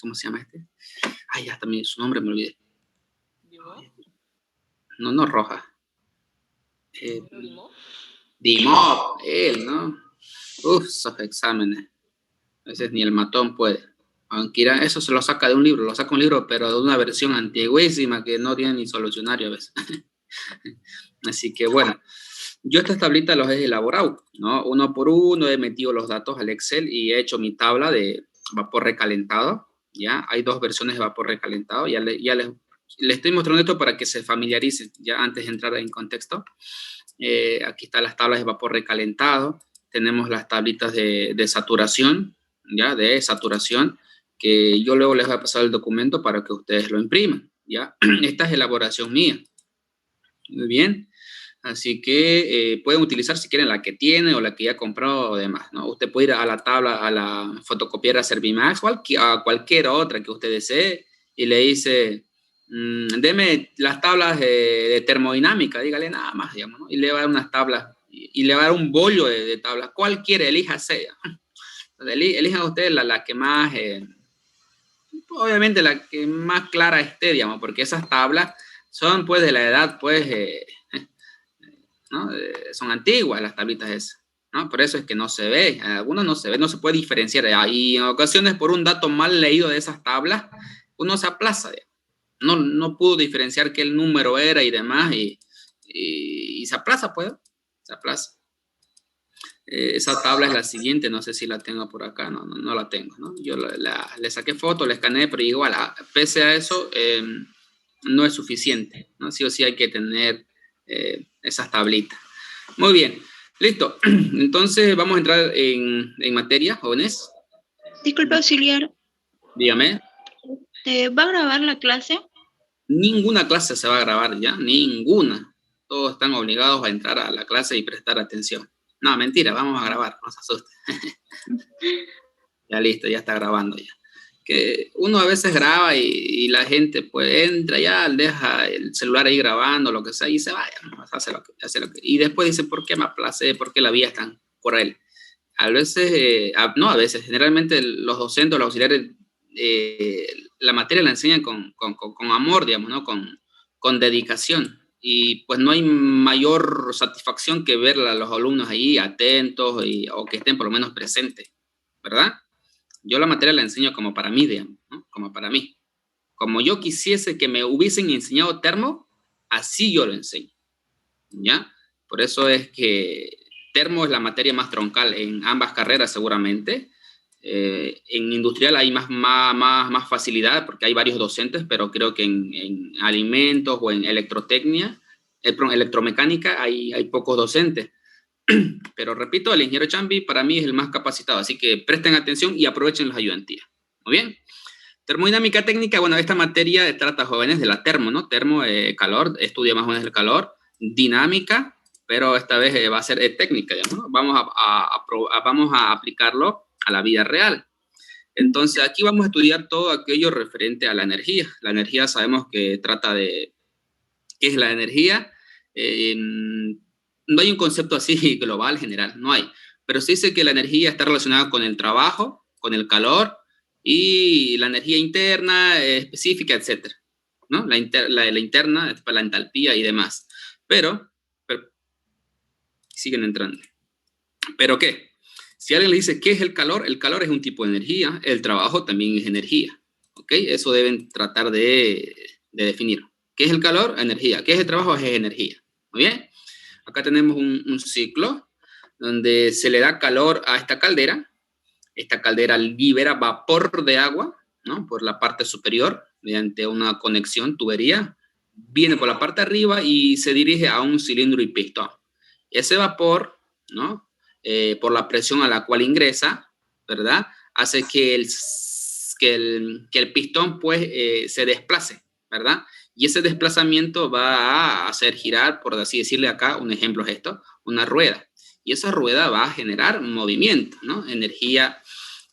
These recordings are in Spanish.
¿cómo se llama este? Ay, ya también su nombre me olvidé. No, no Rojas. Dimov, él, ¿no? Uf, esos exámenes. A veces ni el matón puede. Aunque eso se lo saca de un libro, lo saca un libro, pero de una versión antiguísima que no tiene ni solucionario a veces. Así que bueno, yo estas tablitas los he elaborado, ¿no? Uno por uno he metido los datos al Excel y he hecho mi tabla de vapor recalentado, ¿ya? Hay dos versiones de vapor recalentado, ya les estoy mostrando esto para que se familiaricen, ya antes de entrar en contexto. Aquí están las tablas de vapor recalentado, tenemos las tablitas de saturación, ¿ya? De saturación, que yo luego les voy a pasar el documento para que ustedes lo impriman, ¿ya? Esta es elaboración mía. Muy bien. Así que pueden utilizar si quieren la que tiene o la que ya ha comprado o demás, ¿no? Usted puede ir a la tabla, a la fotocopiera Servimax o a cualquier otra que usted desee y le dice, deme las tablas de termodinámica, dígale nada más, digamos, ¿no? Y le va a dar unas tablas y le va a dar un bollo de tablas. ¿Cuál quiere? Elíjase. Elijan ustedes la que más, obviamente la que más clara esté, digamos, porque esas tablas son pues de la edad, pues, ¿no? Son antiguas las tablitas esas, ¿no? Por eso es que no se ve, algunos no se ve, no se puede diferenciar. Y en ocasiones por un dato mal leído de esas tablas, uno se aplaza, no pudo diferenciar qué el número era y demás, y se aplaza, pues, se aplaza. Esa tabla es la siguiente, no sé si la tengo por acá, no la tengo, ¿no? Yo le saqué foto, la escaneé, pero igual, pese a eso, no es suficiente, ¿no? Sí o sí hay que tener esas tablitas. Muy bien, listo. Entonces vamos a entrar en materia, jóvenes. Disculpe, auxiliar. Dígame. ¿Va a grabar la clase? Ninguna clase se va a grabar ya, ninguna. Todos están obligados a entrar a la clase y prestar atención. No, mentira, vamos a grabar, no se asusten. Ya listo, ya está grabando ya. Que uno a veces graba y la gente pues entra ya, deja el celular ahí grabando, lo que sea, y se vaya, ¿no? hace lo que, y después dice, ¿por qué me aplacé? ¿Por qué la vía es tan cruel? A veces, no a veces, generalmente los docentes, los auxiliares, la materia la enseñan con amor, digamos, ¿no? Con dedicación. Y pues no hay mayor satisfacción que ver a los alumnos ahí atentos o que estén por lo menos presentes, ¿verdad? Yo la materia la enseño como para mí, digamos, ¿no? Como para mí. Como yo quisiese que me hubiesen enseñado termo, así yo lo enseño, ¿ya? Por eso es que termo es la materia más troncal en ambas carreras seguramente. En industrial hay más facilidad porque hay varios docentes, pero creo que en alimentos o en electrotecnia, electromecánica hay pocos docentes. Pero repito, el ingeniero Chambi para mí es el más capacitado, así que presten atención y aprovechen las ayudantías. Muy bien. Termodinámica técnica, bueno, esta materia trata, jóvenes, de la termo, ¿no? Termo, calor, estudia más o menos el calor, dinámica, pero esta vez va a ser técnica, digamos, ¿no? Vamos a aplicarlo a la vida real. Entonces, aquí vamos a estudiar todo aquello referente a la energía. La energía sabemos que trata de... ¿Qué es la energía? No hay un concepto así global, general, no hay. Pero se dice que la energía está relacionada con el trabajo, con el calor y la energía interna, específica, etc. ¿No? La interna, la entalpía y demás. Pero siguen entrando. ¿Pero qué? Si alguien le dice, ¿qué es el calor? El calor es un tipo de energía, el trabajo también es energía. ¿Ok? Eso deben tratar de definir. ¿Qué es el calor? Energía. ¿Qué es el trabajo? Es energía. ¿Muy bien? Acá tenemos un ciclo donde se le da calor a esta caldera. Esta caldera libera vapor de agua, ¿no? Por la parte superior, mediante una conexión, tubería. Viene por la parte de arriba y se dirige a un cilindro y pistón. Ese vapor, ¿no? Por la presión a la cual ingresa, ¿verdad? Hace que el pistón, pues, se desplace, ¿verdad? Y ese desplazamiento va a hacer girar, por así decirle acá, un ejemplo es esto, una rueda. Y esa rueda va a generar movimiento, ¿no? Energía,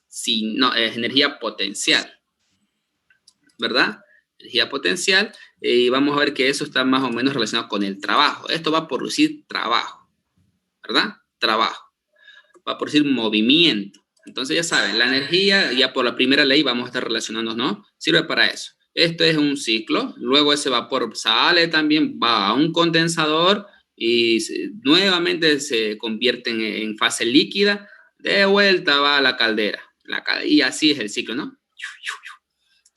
es energía potencial, ¿verdad? Energía potencial, y vamos a ver que eso está más o menos relacionado con el trabajo. Esto va a producir trabajo, ¿verdad? Trabajo. Va a producir movimiento. Entonces ya saben, la energía, ya por la primera ley vamos a estar relacionándonos, ¿no? Sirve para eso. Esto es un ciclo, luego ese vapor sale también, va a un condensador y nuevamente se convierte en fase líquida, de vuelta va a la caldera, y así es el ciclo, ¿no?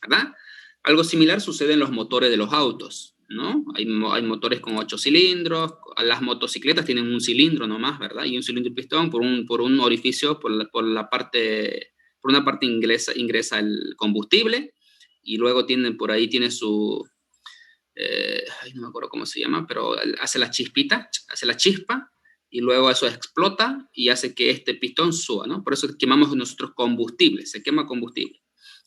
¿Verdad? Algo similar sucede en los motores de los autos, ¿no? Hay motores con 8 cilindros, las motocicletas tienen un cilindro nomás, ¿verdad? Y un cilindro y pistón por un orificio, por una parte ingresa el combustible y luego por ahí tiene su, no me acuerdo cómo se llama, pero hace la chispita, hace la chispa y luego eso explota y hace que este pistón suba, ¿no? Por eso quemamos nosotros combustible, se quema combustible.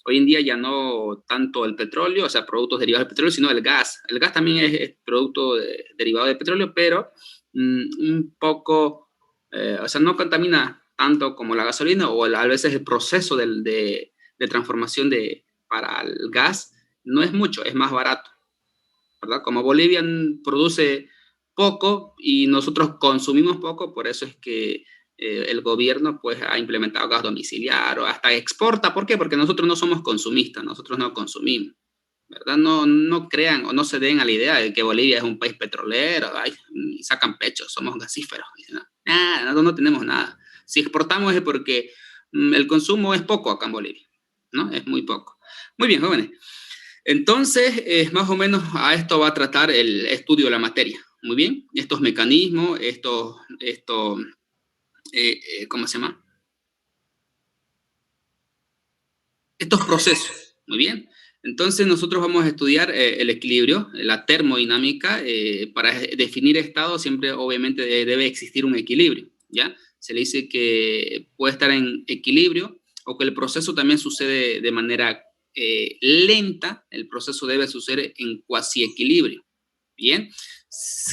Hoy en día ya no tanto el petróleo, o sea, productos derivados del petróleo, sino el gas. El gas también es producto derivado del petróleo, pero un poco, o sea, no contamina tanto como la gasolina o a veces el proceso de transformación para el gas no es mucho, es más barato, ¿verdad? Como Bolivia produce poco y nosotros consumimos poco, por eso es que el gobierno pues ha implementado gas domiciliario, hasta exporta. ¿Por qué? Porque nosotros no somos consumistas, nosotros no consumimos, ¿verdad? No crean o no se den a la idea de que Bolivia es un país petrolero, ay, y sacan pecho, somos gasíferos. Nada, nosotros no tenemos nada. Si exportamos es porque el consumo es poco acá en Bolivia, ¿no? Es muy poco. Muy bien, jóvenes. Entonces, más o menos a esto va a tratar el estudio de la materia. Muy bien, estos mecanismos, ¿cómo se llama? Estos procesos. Muy bien. Entonces, nosotros vamos a estudiar el equilibrio, la termodinámica. Para definir estado, siempre obviamente debe existir un equilibrio, ¿ya? Se le dice que puede estar en equilibrio o que el proceso también sucede de manera lenta, el proceso debe suceder en cuasi equilibrio. Bien,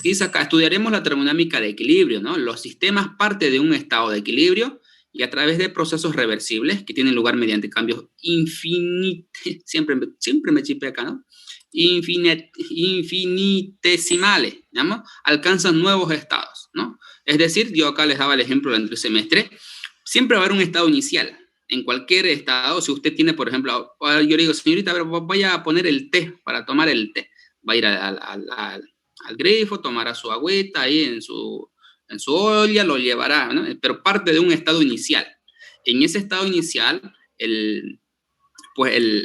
quizá acá estudiaremos la termodinámica de equilibrio, ¿no? Los sistemas parten de un estado de equilibrio y a través de procesos reversibles que tienen lugar mediante cambios siempre me chipé acá, ¿no? Infinitesimales, ¿no? Alcanzan nuevos estados, ¿no? Es decir, yo acá les daba el ejemplo del semestre, siempre va a haber un estado inicial. En cualquier estado, si usted tiene, por ejemplo, yo le digo, señorita, a ver, vaya a poner el té para tomar el té. Va a ir al grifo, tomará su agüita ahí en su olla, lo llevará, ¿no? Pero parte de un estado inicial. En ese estado inicial,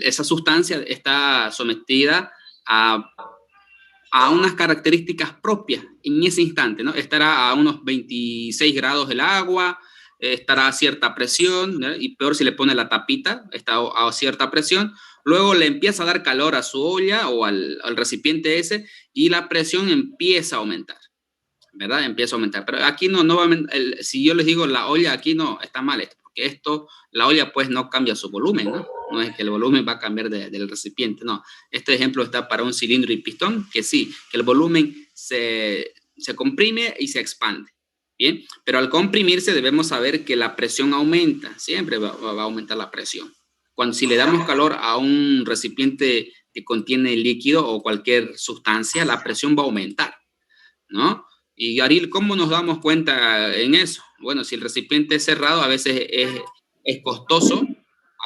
esa sustancia está sometida a unas características propias en ese instante, ¿no? Estará a unos 26 grados el agua, estará a cierta presión, ¿no? Y peor si le pone la tapita, está a cierta presión, luego le empieza a dar calor a su olla o al recipiente ese y la presión empieza a aumentar, ¿verdad? Empieza a aumentar. Pero aquí no va a aumentar, si yo les digo la olla, aquí no, está mal esto, porque la olla pues no cambia su volumen, ¿no? No es que el volumen va a cambiar del recipiente, no. Este ejemplo está para un cilindro y pistón, que sí, que el volumen se comprime y se expande. Bien, pero al comprimirse debemos saber que la presión aumenta, siempre va a aumentar la presión. Si le damos calor a un recipiente que contiene líquido o cualquier sustancia, la presión va a aumentar, ¿no? Y Ariel, ¿cómo nos damos cuenta en eso? Bueno, si el recipiente es cerrado, a veces es costoso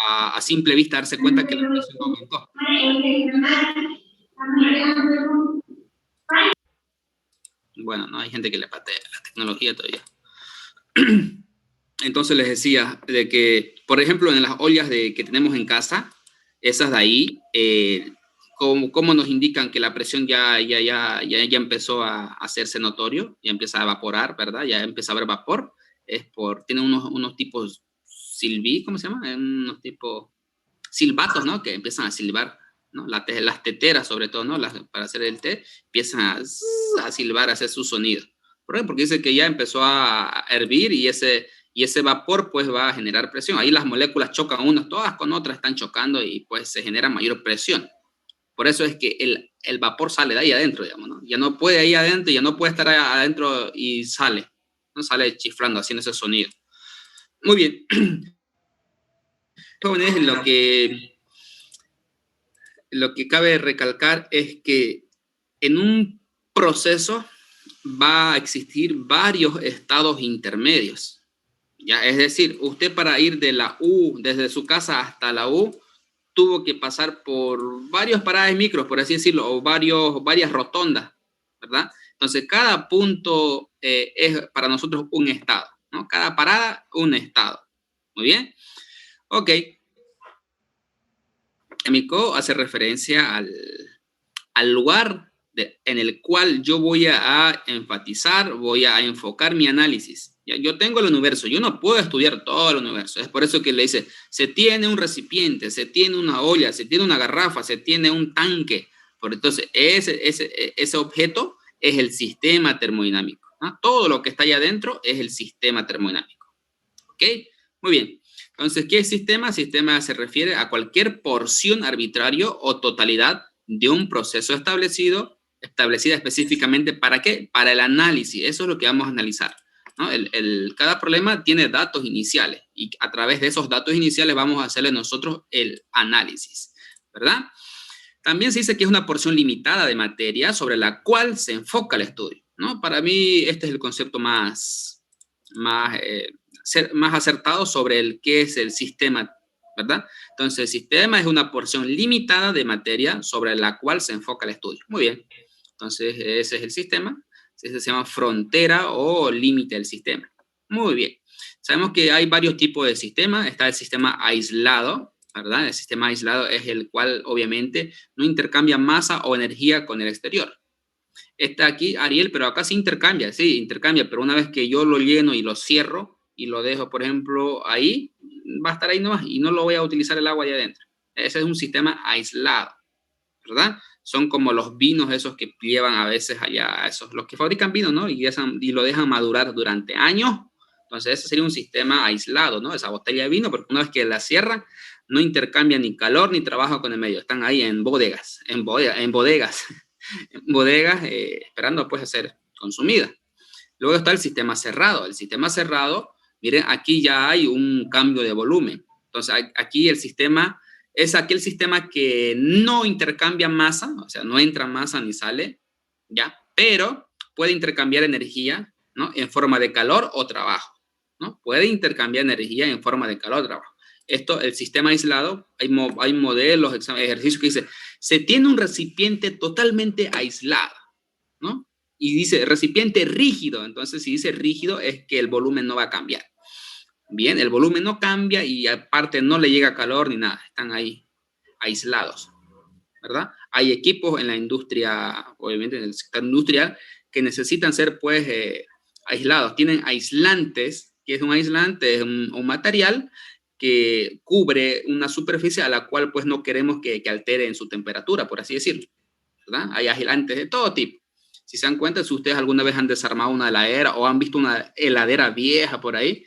a simple vista darse cuenta que la presión aumentó. Bueno, no hay gente que le patee la tecnología todavía. Entonces les decía de que, por ejemplo, en las ollas que tenemos en casa, esas de ahí, ¿cómo nos indican que la presión ya empezó a hacerse notorio? Ya empieza a evaporar, ¿verdad? Ya empieza a haber vapor. Tiene unos tipos ¿cómo se llama? Unos tipos silbatos, ¿no? Que empiezan a silbar, ¿no? Las teteras, sobre todo, ¿no? Para hacer el té, empiezan a silbar, a hacer su sonido. ¿Por qué? Porque dice que ya empezó a hervir y ese vapor pues va a generar presión. Ahí las moléculas chocan unas todas con otras, están chocando y pues se genera mayor presión. Por eso es que el vapor sale de ahí adentro, digamos, ¿no? Ya no puede ahí adentro, ya no puede estar adentro y sale, ¿no? Sale chiflando, haciendo ese sonido. Muy bien. Jóvenes, lo que cabe recalcar es que en un proceso va a existir varios estados intermedios, Ya, es decir, usted para ir de la U, desde su casa hasta la U, tuvo que pasar por varios paradas micros, por así decirlo, o varias rotondas, ¿verdad? Entonces, cada punto es para nosotros un estado, ¿no? Cada parada, un estado. Muy bien. Ok. Amico hace referencia al lugar en el cual yo voy a enfatizar, voy a enfocar mi análisis. ¿Ya? Yo tengo el universo, yo no puedo estudiar todo el universo. Es por eso que le dice, se tiene un recipiente, se tiene una olla, se tiene una garrafa, se tiene un tanque. Por entonces, ese objeto es el sistema termodinámico, ¿no? Todo lo que está allá adentro es el sistema termodinámico. ¿Ok? Muy bien. Entonces, ¿qué es sistema? Sistema se refiere a cualquier porción arbitrario o totalidad de un proceso establecida específicamente ¿para qué? Para el análisis. Eso es lo que vamos a analizar, ¿no? Cada problema tiene datos iniciales y a través de esos datos iniciales vamos a hacerle nosotros el análisis, ¿verdad? También se dice que es una porción limitada de materia sobre la cual se enfoca el estudio, ¿no? Para mí este es el concepto más acertado sobre el qué es el sistema, ¿verdad? Entonces, el sistema es una porción limitada de materia sobre la cual se enfoca el estudio. Muy bien. Entonces, ese es el sistema. Ese se llama frontera o límite del sistema. Muy bien. Sabemos que hay varios tipos de sistemas. Está el sistema aislado, ¿verdad? El sistema aislado es el cual, obviamente, no intercambia masa o energía con el exterior. Está aquí Ariel, pero acá sí intercambia, pero una vez que yo lo lleno y lo cierro y lo dejo, por ejemplo, ahí, va a estar ahí nomás y no lo voy a utilizar el agua allá adentro. Ese es un sistema aislado, ¿verdad? Son como los vinos esos que llevan a veces allá, esos, los que fabrican vino, ¿no? Y lo dejan madurar durante años. Entonces, ese sería un sistema aislado, ¿no? Esa botella de vino, porque una vez que la cierran, no intercambia ni calor ni trabajo con el medio. Están ahí en bodegas, en bodegas bodegas esperando pues a ser consumida. Luego está el sistema cerrado. El sistema cerrado, miren, aquí ya hay un cambio de volumen. Entonces, aquí el sistema es aquel sistema que no intercambia masa, o sea, no entra masa ni sale, ¿ya? Pero puede intercambiar energía, ¿no? En forma de calor o trabajo, ¿no? Puede intercambiar energía en forma de calor o trabajo. Esto, el sistema aislado, hay modelos, ejercicios que dice, se tiene un recipiente totalmente aislado, ¿no? Y dice recipiente rígido, entonces si dice rígido es que el volumen no va a cambiar. Bien, el volumen no cambia y aparte no le llega calor ni nada, están ahí aislados, ¿verdad? Hay equipos en la industria, obviamente en el sector industrial, que necesitan ser pues aislados, tienen aislantes, que es un aislante, es un material que cubre una superficie a la cual pues no queremos que altere en su temperatura, por así decirlo, ¿verdad? Hay aislantes de todo tipo. Si se dan cuenta, si ustedes alguna vez han desarmado una heladera o han visto una heladera vieja por ahí,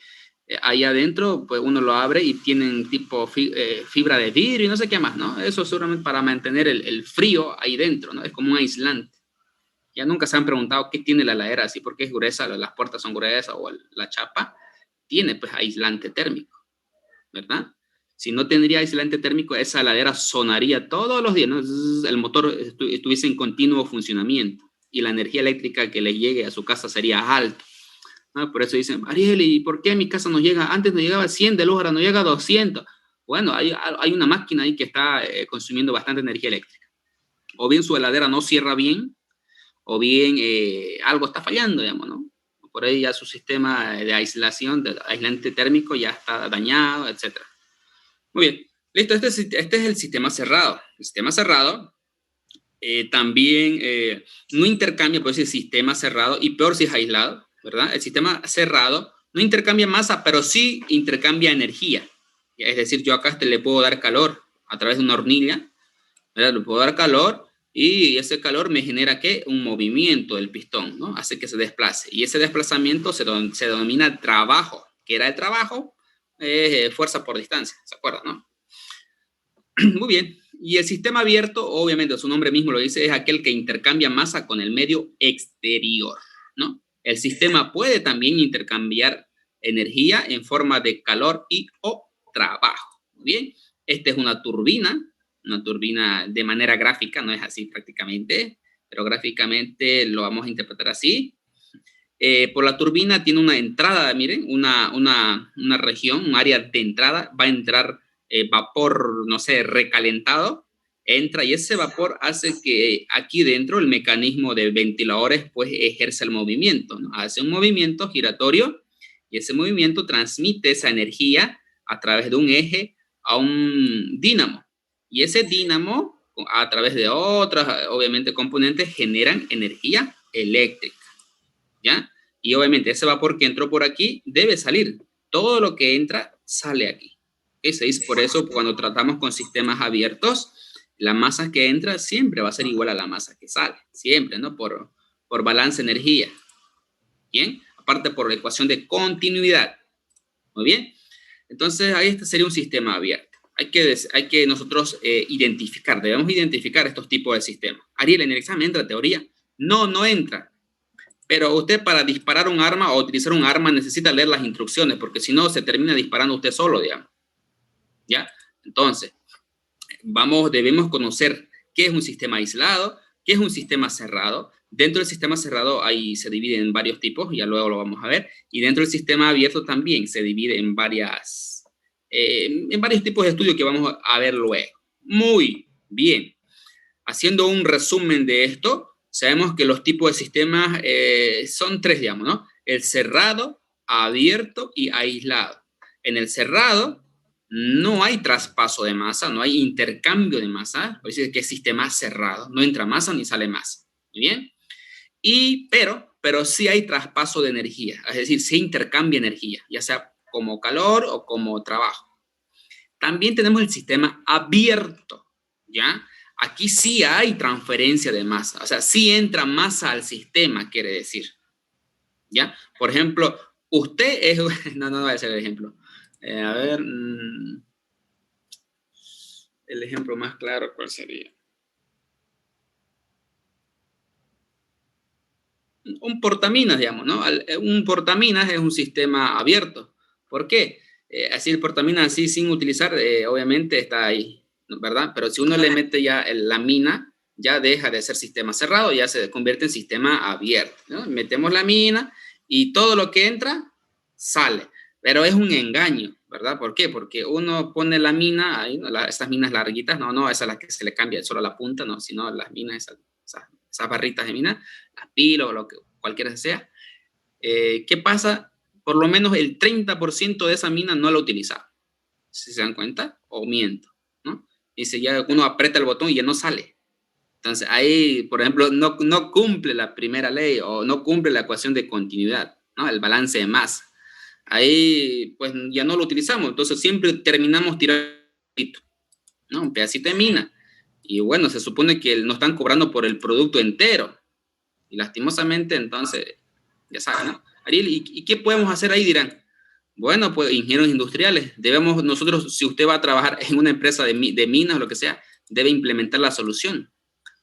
ahí adentro, pues uno lo abre y tienen tipo fibra de vidrio y no sé qué más, ¿no? Eso es seguramente para mantener el frío ahí dentro, ¿no? Es como un aislante. Ya nunca se han preguntado qué tiene la heladera así, por qué es gruesa, las puertas son gruesas o la chapa. Tiene pues aislante térmico, ¿verdad? Si no tendría aislante térmico, esa heladera sonaría todos los días, ¿no? El motor estuviese en continuo funcionamiento y la energía eléctrica que le llegue a su casa sería alta, ¿no? Por eso dicen, Ariel, ¿y por qué a mi casa no llega? Antes no llegaba 100 de luz, ahora no llega a 200. Bueno, hay una máquina ahí que está consumiendo bastante energía eléctrica. O bien su heladera no cierra bien, o bien algo está fallando, digamos, ¿no? Por ahí ya su sistema de aislación, de aislante térmico ya está dañado, etc. Muy bien, listo, este es el sistema cerrado. El sistema cerrado también no intercambia, por ese sistema cerrado, y peor si es aislado, ¿verdad? El sistema cerrado no intercambia masa, pero sí intercambia energía. Es decir, yo acá le puedo dar calor a través de una hornilla, ¿verdad? Le puedo dar calor y ese calor me genera, ¿qué? Un movimiento del pistón, ¿no? Hace que se desplace. Y ese desplazamiento se denomina trabajo. ¿Qué era el trabajo? Fuerza por distancia, ¿se acuerdan, no? Muy bien. Y el sistema abierto, obviamente, su nombre mismo lo dice, es aquel que intercambia masa con el medio exterior, ¿no? El sistema puede también intercambiar energía en forma de calor y o trabajo. Muy bien. Esta es una turbina de manera gráfica, no es así prácticamente, pero gráficamente lo vamos a interpretar así. por la turbina tiene una entrada, miren, una región, un área de entrada, va a entrar vapor, no sé, recalentado, entra y ese vapor hace que aquí dentro el mecanismo de ventiladores pues ejerce el movimiento, ¿no? Hace un movimiento giratorio y ese movimiento transmite esa energía a través de un eje a un dínamo. Y ese dínamo, a través de otros, obviamente, componentes, generan energía eléctrica, ¿ya? Y obviamente ese vapor que entró por aquí debe salir. Todo lo que entra sale aquí. Ese es por eso cuando tratamos con sistemas abiertos, la masa que entra siempre va a ser igual a la masa que sale, siempre, ¿no? Por balance de energía. ¿Bien? Aparte por la ecuación de continuidad. Muy bien. Entonces, ahí este sería un sistema abierto. Hay que nosotros identificar, debemos identificar estos tipos de sistemas. Ariel, ¿en el examen entra teoría? No, no entra. Pero usted para disparar un arma o utilizar un arma necesita leer las instrucciones, porque si no se termina disparando usted solo, digamos. ¿Ya? Entonces, debemos conocer qué es un sistema aislado, qué es un sistema cerrado. Dentro del sistema cerrado ahí se divide en varios tipos, ya luego lo vamos a ver, y dentro del sistema abierto también se divide en varios tipos de estudios que vamos a ver luego. Muy bien. Haciendo un resumen de esto, sabemos que los tipos de sistemas son tres, digamos, ¿no? El cerrado, abierto y aislado. En el cerrado no hay traspaso de masa, no hay intercambio de masa, por eso es que es sistema cerrado, no entra masa ni sale masa. ¿Muy bien? Pero sí hay traspaso de energía, es decir, se intercambia energía, ya sea como calor o como trabajo. También tenemos el sistema abierto, ¿ya? Aquí sí hay transferencia de masa, o sea, sí entra masa al sistema, quiere decir, ¿ya? Por ejemplo, usted es... No voy a hacer el ejemplo. A ver, el ejemplo más claro, ¿cuál sería? Un portaminas, digamos, ¿no? Un portaminas es un sistema abierto. ¿Por qué? Así el portaminas así sin utilizar, obviamente está ahí, ¿verdad? Pero si uno le mete ya la mina, ya deja de ser sistema cerrado, ya se convierte en sistema abierto, ¿no? Metemos la mina y todo lo que entra sale, pero es un engaño, ¿verdad? ¿Por qué? Porque uno pone la mina, ahí, ¿no? Estas minas larguitas, no, esa es la que se le cambia solo la punta, no, sino las minas, esas barritas de mina, las pilas o lo que cualquiera sea. ¿Qué pasa? Por lo menos el 30% de esa mina no la utilizaba. ¿Si se dan cuenta? O miento, ¿no? Dice, ya uno aprieta el botón y ya no sale. Entonces, ahí, por ejemplo, no cumple la primera ley o no cumple la ecuación de continuidad, ¿no? El balance de masa. Ahí, pues, ya no lo utilizamos. Entonces, siempre terminamos tirando, ¿no? Un pedacito de mina. Y bueno, se supone que nos están cobrando por el producto entero. Y lastimosamente, entonces, ya saben, ¿no? Ariel, ¿y qué podemos hacer ahí? Dirán. Bueno, pues ingenieros industriales, debemos nosotros, si usted va a trabajar en una empresa de minas o lo que sea, debe implementar la solución.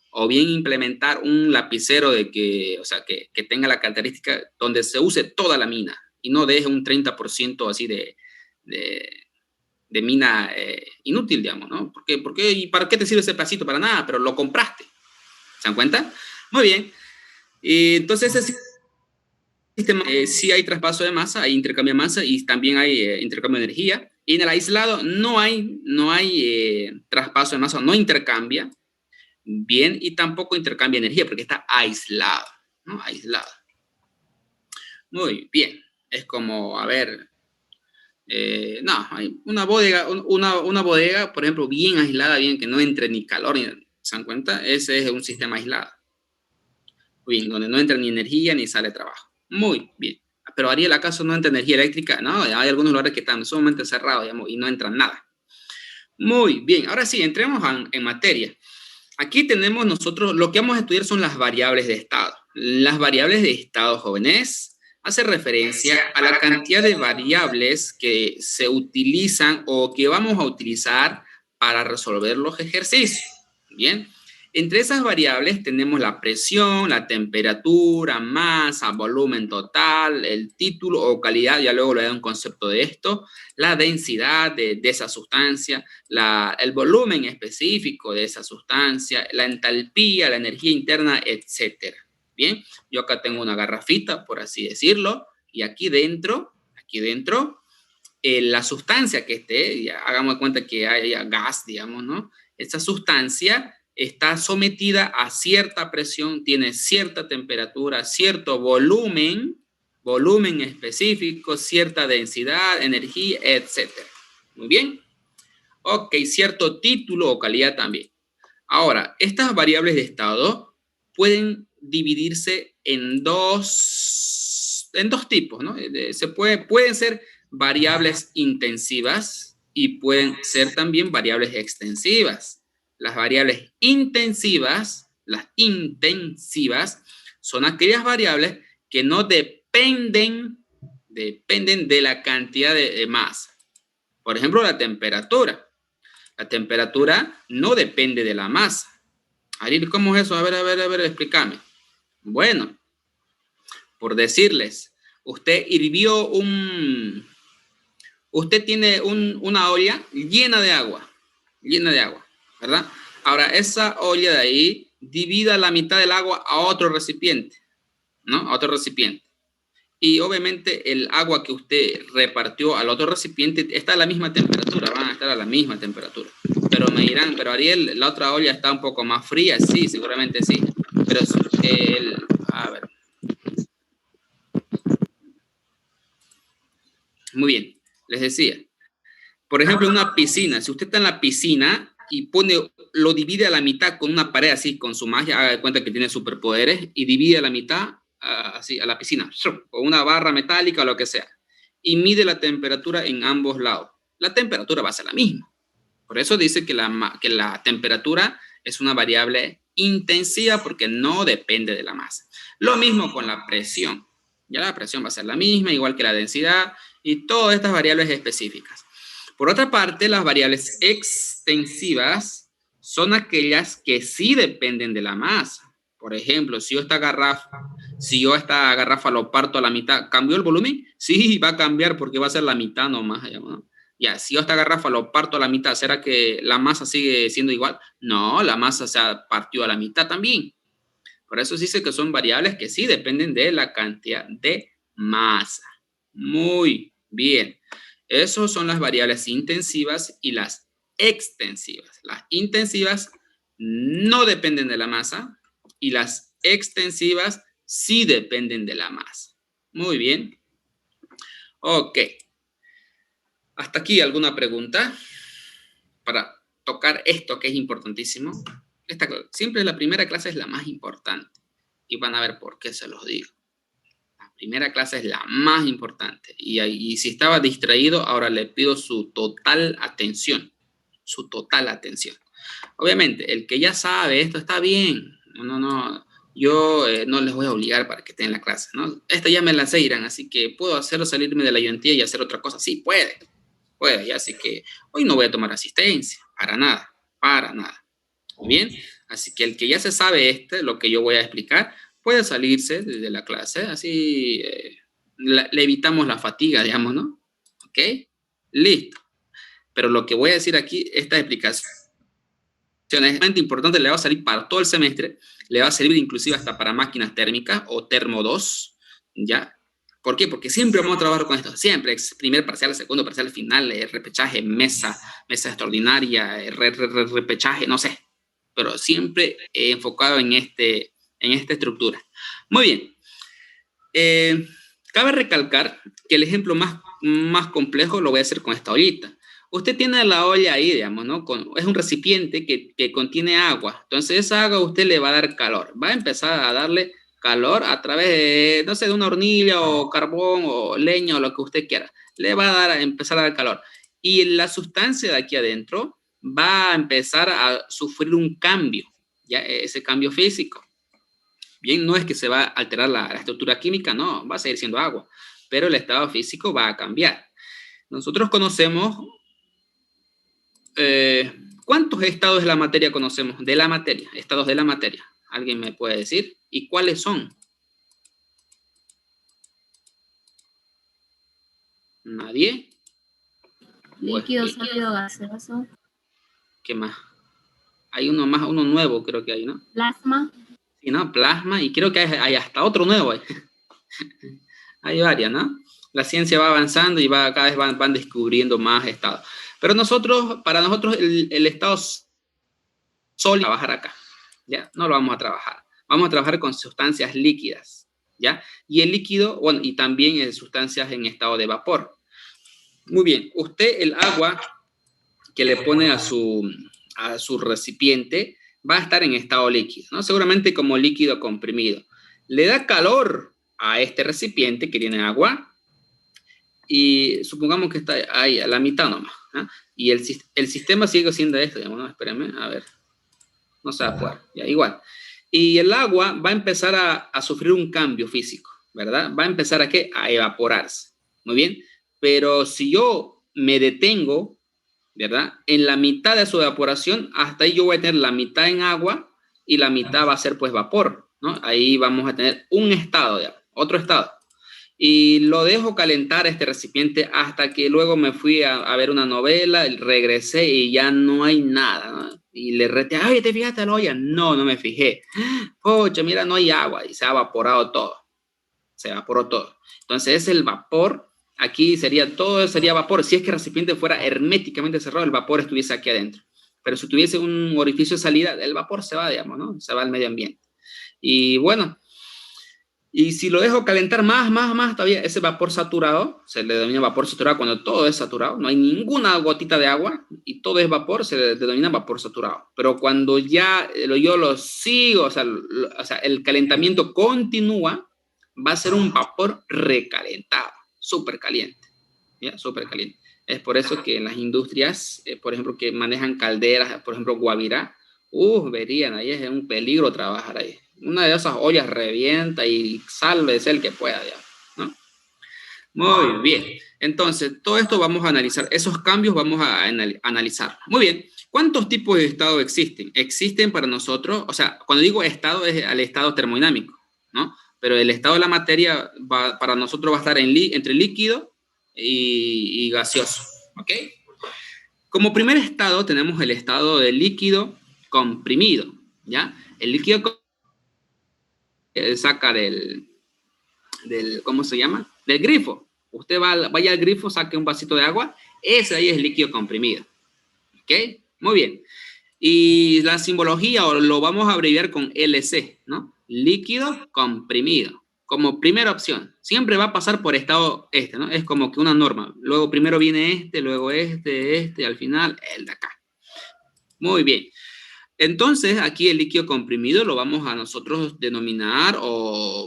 O bien implementar un lapicero o sea, que tenga la característica donde se use toda la mina y no deje un 30% así de mina inútil, digamos, ¿no? ¿Y para qué te sirve ese pedacito? Para nada, pero lo compraste. ¿Se dan cuenta? Muy bien. Y entonces ese sistema sí hay traspaso de masa, hay intercambio de masa y también hay intercambio de energía. Y en el aislado no hay traspaso de masa, no intercambia bien y tampoco intercambia energía porque está aislado, ¿no? Aislado. Muy bien. Es como, a ver, no, hay una bodega, por ejemplo, bien aislada, bien que no entre ni calor, ¿se dan cuenta? Ese es un sistema aislado. Bien, donde no entra ni energía ni sale trabajo. Muy bien. Pero Ariel, ¿acaso no entra energía eléctrica? No, hay algunos lugares que están sumamente cerrados, digamos, y no entra nada. Muy bien, ahora sí, entremos en materia. Aquí tenemos nosotros, lo que vamos a estudiar son las variables de estado. Las variables de estado, jóvenes, hace referencia a la cantidad de variables que se utilizan o que vamos a utilizar para resolver los ejercicios. Bien, entre esas variables tenemos la presión, la temperatura, masa, volumen total, el título o calidad, ya luego le doy un concepto de esto, la densidad de esa sustancia, el volumen específico de esa sustancia, la entalpía, la energía interna, etc. Bien, yo acá tengo una garrafita, por así decirlo, y aquí dentro, la sustancia que esté, ya hagamos de cuenta que haya gas, digamos, ¿no? Esa sustancia está sometida a cierta presión, tiene cierta temperatura, cierto volumen específico, cierta densidad, energía, etc. Muy bien. Ok, cierto título o calidad también. Ahora, estas variables de estado pueden dividirse en dos tipos, ¿no? Pueden ser variables intensivas y pueden ser también variables extensivas. Las variables intensivas, son aquellas variables que no dependen de la cantidad de masa. Por ejemplo, la temperatura. La temperatura no depende de la masa. Ariel, ¿cómo es eso? A ver, explícame. Bueno, por decirles, usted tiene una olla llena de agua, ¿verdad? Ahora, esa olla de ahí divida la mitad del agua a otro recipiente, ¿no? A otro recipiente. Y obviamente el agua que usted repartió al otro recipiente está a la misma temperatura, van a estar a la misma temperatura. Pero me dirán, pero Ariel, la otra olla está un poco más fría. Sí, seguramente sí. Pero a ver. Muy bien, les decía. Por ejemplo, una piscina. Si usted está en la piscina y lo divide a la mitad con una pared así, con su magia, haga de cuenta que tiene superpoderes, y divide a la mitad, así, a la piscina, con una barra metálica o lo que sea, y mide la temperatura en ambos lados. La temperatura va a ser la misma. Por eso dice que la temperatura es una variable intensiva porque no depende de la masa. Lo mismo con la presión. Ya la presión va a ser la misma, igual que la densidad y todas estas variables específicas. Por otra parte, las variables extensivas son aquellas que sí dependen de la masa. Por ejemplo, si yo esta garrafa lo parto a la mitad, ¿cambió el volumen? Sí, va a cambiar porque va a ser la mitad nomás. ¿No? Ya, si yo esta garrafa lo parto a la mitad, ¿será que la masa sigue siendo igual? No, la masa se partió a la mitad también. Por eso se dice que son variables que sí dependen de la cantidad de masa. Muy bien. Esas son las variables intensivas y las extensivas. Las intensivas no dependen de la masa y las extensivas sí dependen de la masa. Muy bien. Ok. ¿Hasta aquí alguna pregunta para tocar esto que es importantísimo? Siempre la primera clase es la más importante y van a ver por qué se los digo. La primera clase es la más importante y si estaba distraído, ahora le pido su total atención. Su total atención. Obviamente, el que ya sabe esto está bien. No. Yo no les voy a obligar para que estén en la clase, ¿no? Esta ya me la sé, Irán, así que ¿puedo hacerlo salirme de la ayudantía y hacer otra cosa? Sí, puede, ya, así que hoy no voy a tomar asistencia, para nada. Muy bien, así que el que ya se sabe lo que yo voy a explicar, puede salirse de la clase, así le evitamos la fatiga, digamos, ¿no? ¿Ok? Listo. Pero lo que voy a decir aquí, esta explicación es muy importante, le va a salir para todo el semestre, le va a servir inclusive hasta para máquinas térmicas o termo 2, ¿ya? ¿Por qué? Porque siempre vamos a trabajar con esto, siempre, primer parcial, segundo parcial, final, repechaje, mesa extraordinaria, repechaje, no sé, pero siempre enfocado en esta estructura. Muy bien. Cabe recalcar que el ejemplo más complejo lo voy a hacer con esta ollita. Usted tiene la olla ahí, digamos, ¿no? Es un recipiente que contiene agua. Entonces, esa agua a usted le va a dar calor. Va a empezar a darle calor a través de, no sé, de una hornilla o carbón o leña o lo que usted quiera. Le va a empezar a dar calor. Y la sustancia de aquí adentro va a empezar a sufrir un cambio, ya ese cambio físico. Bien, no es que se va a alterar la estructura química, no, va a seguir siendo agua, pero el estado físico va a cambiar. Nosotros conocemos, ¿cuántos estados de la materia conocemos? De la materia, estados de la materia. ¿Alguien me puede decir? ¿Y cuáles son? ¿Nadie? Líquido, sólido, gaseoso. ¿Qué más? Hay uno nuevo creo que hay, ¿no? Plasma. ¿no? Plasma, y creo que hay hasta otro nuevo. Hay varias, ¿no? La ciencia va avanzando y cada vez van descubriendo más estados. Pero para nosotros, el estado sólido va a trabajar acá, ¿ya? No lo vamos a trabajar. Vamos a trabajar con sustancias líquidas, ¿ya? Y el líquido, bueno, y también sustancias en estado de vapor. Muy bien, usted el agua que le pone a su recipiente va a estar en estado líquido, ¿no? Seguramente como líquido comprimido. Le da calor a este recipiente que tiene agua y supongamos que está ahí a la mitad nomás, ¿no? Y el sistema sigue siendo esto, digamos, ¿no? Espérenme, a ver. No se va a poder, ya, igual. Y el agua va a empezar a sufrir un cambio físico, ¿verdad? Va a empezar a ¿qué? A evaporarse. Muy bien. Pero si yo me detengo, ¿verdad? En la mitad de su evaporación, hasta ahí yo voy a tener la mitad en agua y la mitad va a ser pues vapor, ¿no? Ahí vamos a tener un estado, ya, otro estado. Y lo dejo calentar este recipiente hasta que luego me fui a ver una novela, regresé y ya no hay nada, ¿no? Y le rete, ay, ¿te fijaste en la olla? No, no me fijé. Pocha, mira, no hay agua y se ha evaporado todo. Se evaporó todo. Entonces es el vapor. Aquí todo sería vapor. Si es que el recipiente fuera herméticamente cerrado, el vapor estuviese aquí adentro. Pero si tuviese un orificio de salida, el vapor se va, digamos, ¿no? Se va al medio ambiente. Y bueno, y si lo dejo calentar más, todavía ese vapor saturado, se le denomina vapor saturado cuando todo es saturado, no hay ninguna gotita de agua y todo es vapor, se le denomina vapor saturado. Pero cuando ya yo lo sigo, o sea, el calentamiento continúa, va a ser un vapor recalentado, súper caliente, ¿ya? Súper caliente. Es por eso que en las industrias, por ejemplo, que manejan calderas, por ejemplo, Guavirá, verían, ahí es un peligro trabajar ahí. Una de esas ollas revienta y sálvese el que pueda, ya, ¿no? Muy bien. Entonces, todo esto vamos a analizar. Esos cambios vamos a analizar. Muy bien. ¿Cuántos tipos de estado existen? Existen para nosotros, o sea, cuando digo estado es al estado termodinámico, ¿no? Pero el estado de la materia para nosotros va a estar entre líquido y gaseoso, ¿ok? Como primer estado tenemos el estado de líquido comprimido, ¿ya? El líquido saca ¿cómo se llama? Del grifo. Usted vaya al grifo, saque un vasito de agua, ese ahí es líquido comprimido. ¿Ok? Muy bien. Y la simbología lo vamos a abreviar con LC, ¿no? Líquido comprimido. Como primera opción. Siempre va a pasar por estado ¿no? Es como que una norma. Luego primero viene luego al final el de acá. Muy bien. Entonces, aquí el líquido comprimido lo vamos a nosotros denominar o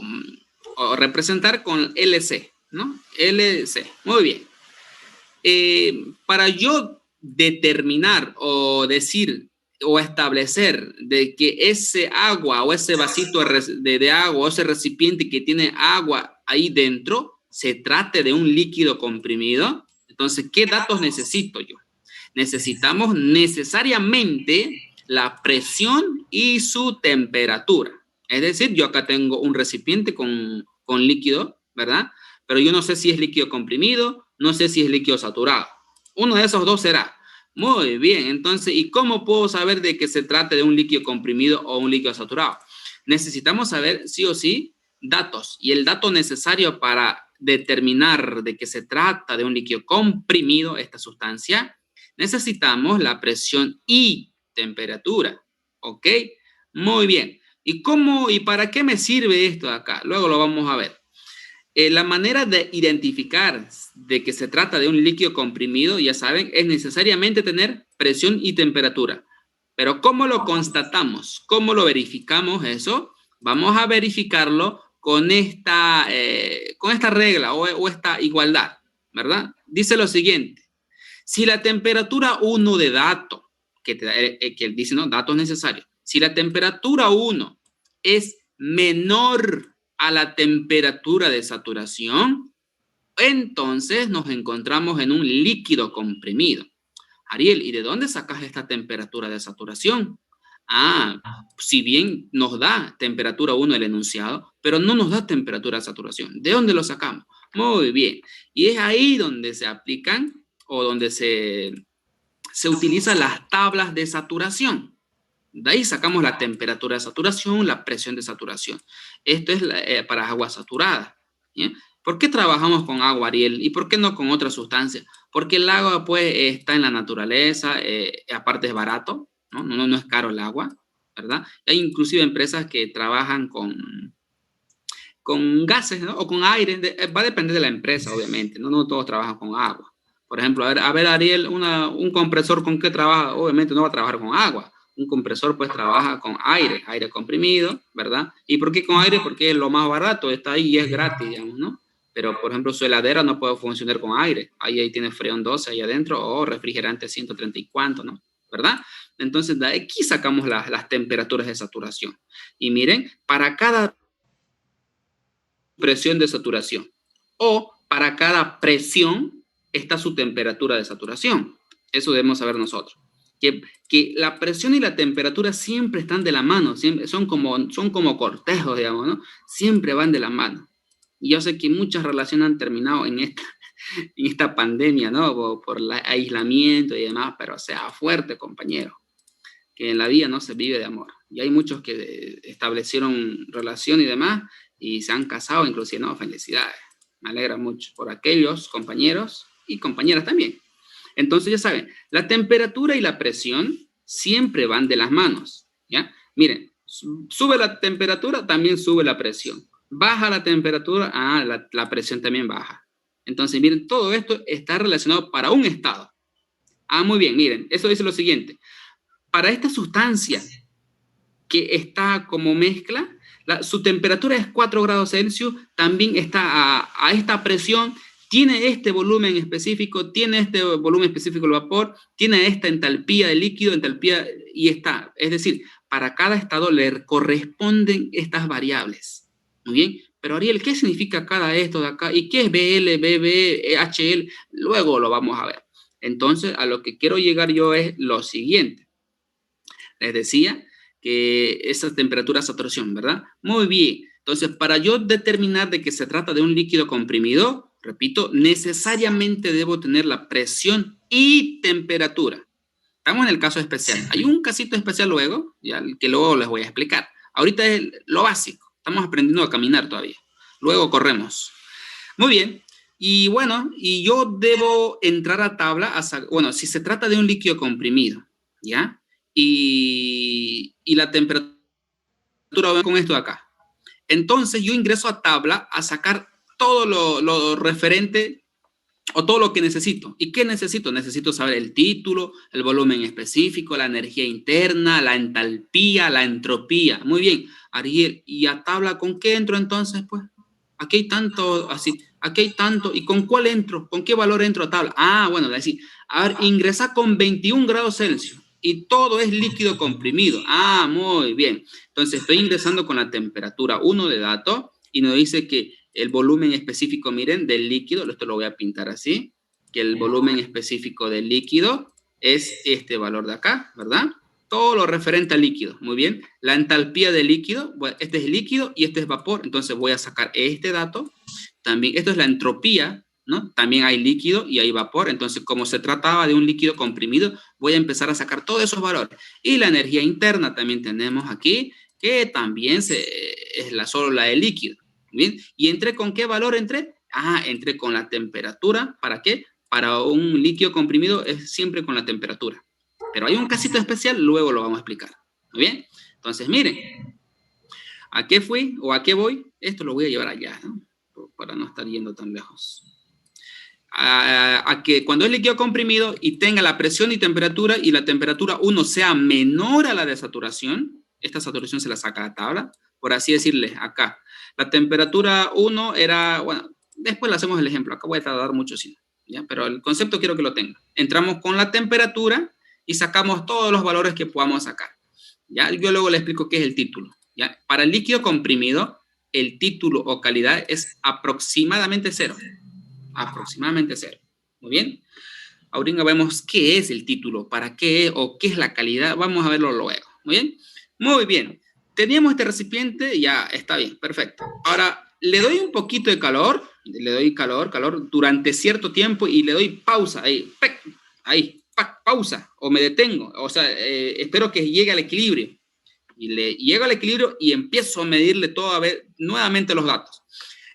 representar con LC, ¿no? LC. Muy bien. Para yo determinar o decir o establecer de que ese agua o ese vasito de agua o ese recipiente que tiene agua ahí dentro se trate de un líquido comprimido, entonces, ¿qué datos necesito yo? Necesitamos necesariamente la presión y su temperatura. Es decir, yo acá tengo un recipiente con líquido, ¿verdad? Pero yo no sé si es líquido comprimido, no sé si es líquido saturado. Uno de esos dos será. Muy bien, entonces, ¿y cómo puedo saber de que se trate de un líquido comprimido o un líquido saturado? Necesitamos saber, sí o sí, datos. Y el dato necesario para determinar de que se trata de un líquido comprimido, esta sustancia, necesitamos la presión y temperatura. ¿Ok? Muy bien. ¿Y para qué me sirve esto de acá? Luego lo vamos a ver. La manera de identificar de que se trata de un líquido comprimido, ya saben, es necesariamente tener presión y temperatura. Pero ¿cómo lo constatamos? ¿Cómo lo verificamos eso? Vamos a verificarlo con esta regla o esta igualdad, ¿verdad? Dice lo siguiente. Si la temperatura 1 de dato, que dice, ¿no? Datos necesarios. Si la temperatura 1 es menor a la temperatura de saturación, entonces nos encontramos en un líquido comprimido. Ariel, ¿y de dónde sacas esta temperatura de saturación? Si bien nos da temperatura 1 el enunciado, pero no nos da temperatura de saturación. ¿De dónde lo sacamos? Muy bien. Y es ahí donde se aplican o donde se utilizan las tablas de saturación. De ahí sacamos la temperatura de saturación, la presión de saturación. Esto es para agua saturada. ¿Bien? ¿Por qué trabajamos con agua, Ariel? ¿Y por qué no con otra sustancia? Porque el agua, pues, está en la naturaleza, aparte es barato, ¿no? No es caro el agua, ¿verdad? Hay inclusive empresas que trabajan con gases, ¿no? O con aire, va a depender de la empresa, obviamente, no todos trabajan con agua. Por ejemplo, a ver Ariel, un compresor, ¿con qué trabaja? Obviamente no va a trabajar con agua. Un compresor pues trabaja con aire comprimido, ¿verdad? ¿Y por qué con aire? Porque es lo más barato, está ahí y es gratis, digamos, ¿no? Pero, por ejemplo, su heladera no puede funcionar con aire. Ahí tiene freón 12 ahí adentro o refrigerante 130 y cuánto, ¿no? ¿Verdad? Entonces, de aquí sacamos las temperaturas de saturación. Y miren, para cada presión de saturación o para cada presión está su temperatura de saturación. Eso debemos saber nosotros. Que la presión y la temperatura siempre están de la mano, siempre, son como cortejos, digamos, ¿no? Siempre van de la mano. Y yo sé que muchas relaciones han terminado en esta pandemia, ¿no? Por el aislamiento y demás, pero sea fuerte, compañero, que en la vida no se vive de amor. Y hay muchos que establecieron relación y demás, y se han casado, inclusive, no, felicidades. Me alegra mucho por aquellos compañeros y compañeras también. Entonces, ya saben, la temperatura y la presión siempre van de las manos, ¿ya? Miren, sube la temperatura, también sube la presión. Baja la temperatura, la presión también baja. Entonces, miren, todo esto está relacionado para un estado. Muy bien, miren, eso dice lo siguiente. Para esta sustancia que está como mezcla, su temperatura es 4 grados Celsius, también está a esta presión, tiene este volumen específico, tiene este volumen específico el vapor, tiene esta entalpía de líquido, entalpía, y está. Es decir, para cada estado le corresponden estas variables. Muy bien, pero Ariel, ¿qué significa cada esto de acá? ¿Y qué es BL, BB, HL? Luego lo vamos a ver. Entonces, a lo que quiero llegar yo es lo siguiente. Les decía que esa temperatura de saturación, ¿verdad? Muy bien. Entonces, para yo determinar de que se trata de un líquido comprimido, repito, necesariamente debo tener la presión y temperatura. Estamos en el caso especial. Hay un casito especial luego, ya, que luego les voy a explicar. Ahorita es lo básico. Estamos aprendiendo a caminar todavía. Luego corremos. Muy bien. Y bueno, y yo debo entrar a tabla, bueno, si se trata de un líquido comprimido, ¿ya? Y la temperatura con esto de acá. Entonces yo ingreso a tabla a sacar todo lo referente o todo lo que necesito. ¿Y qué necesito? Necesito saber el título, el volumen específico, la energía interna, la entalpía, la entropía. Muy bien, Ariel, ¿y a tabla con qué entro entonces? Pues aquí hay tanto, así, aquí hay tanto, ¿y con cuál entro? ¿Con qué valor entro a tabla? Bueno, decir, a ver, ingresa con 21 grados Celsius y todo es líquido comprimido. Muy bien. Entonces estoy ingresando con la temperatura 1 de dato y nos dice que el volumen específico, miren, del líquido, esto lo voy a pintar así, que el volumen específico del líquido es este valor de acá, ¿verdad? Todo lo referente al líquido, muy bien. La entalpía del líquido, bueno, este es líquido y este es vapor, entonces voy a sacar este dato. También, esto es la entropía, ¿no? También hay líquido y hay vapor, entonces como se trataba de un líquido comprimido, voy a empezar a sacar todos esos valores. Y la energía interna también tenemos aquí, que también es solo la del líquido. Bien, ¿y entré con qué valor entré? Entré con la temperatura. ¿Para qué? Para un líquido comprimido es siempre con la temperatura. Pero hay un casito especial, luego lo vamos a explicar. ¿Muy bien? Entonces, miren, ¿a qué fui o a qué voy? Esto lo voy a llevar allá, ¿no? Para no estar yendo tan lejos. A que cuando es líquido comprimido y tenga la presión y temperatura y la temperatura 1 sea menor a la de saturación, esta saturación se la saca a la tabla, por así decirles acá. La temperatura 1 era, bueno, después le hacemos el ejemplo, acá voy a tardar mucho, sí, ¿ya? Pero el concepto quiero que lo tengan. Entramos con la temperatura y sacamos todos los valores que podamos sacar. ¿Ya? Yo luego le explico qué es el título. ¿Ya? Para el líquido comprimido, el título o calidad es aproximadamente 0. Aproximadamente 0. Muy bien. Ahorita vemos qué es el título, para qué o qué es la calidad. Vamos a verlo luego. Muy bien. Muy bien. Teníamos este recipiente, ya está bien, perfecto. Ahora, le doy un poquito de calor, le doy calor durante cierto tiempo y le doy pausa ahí, pausa o me detengo, o sea, espero que llegue al equilibrio. Y llego al equilibrio y empiezo a medirle nuevamente los datos.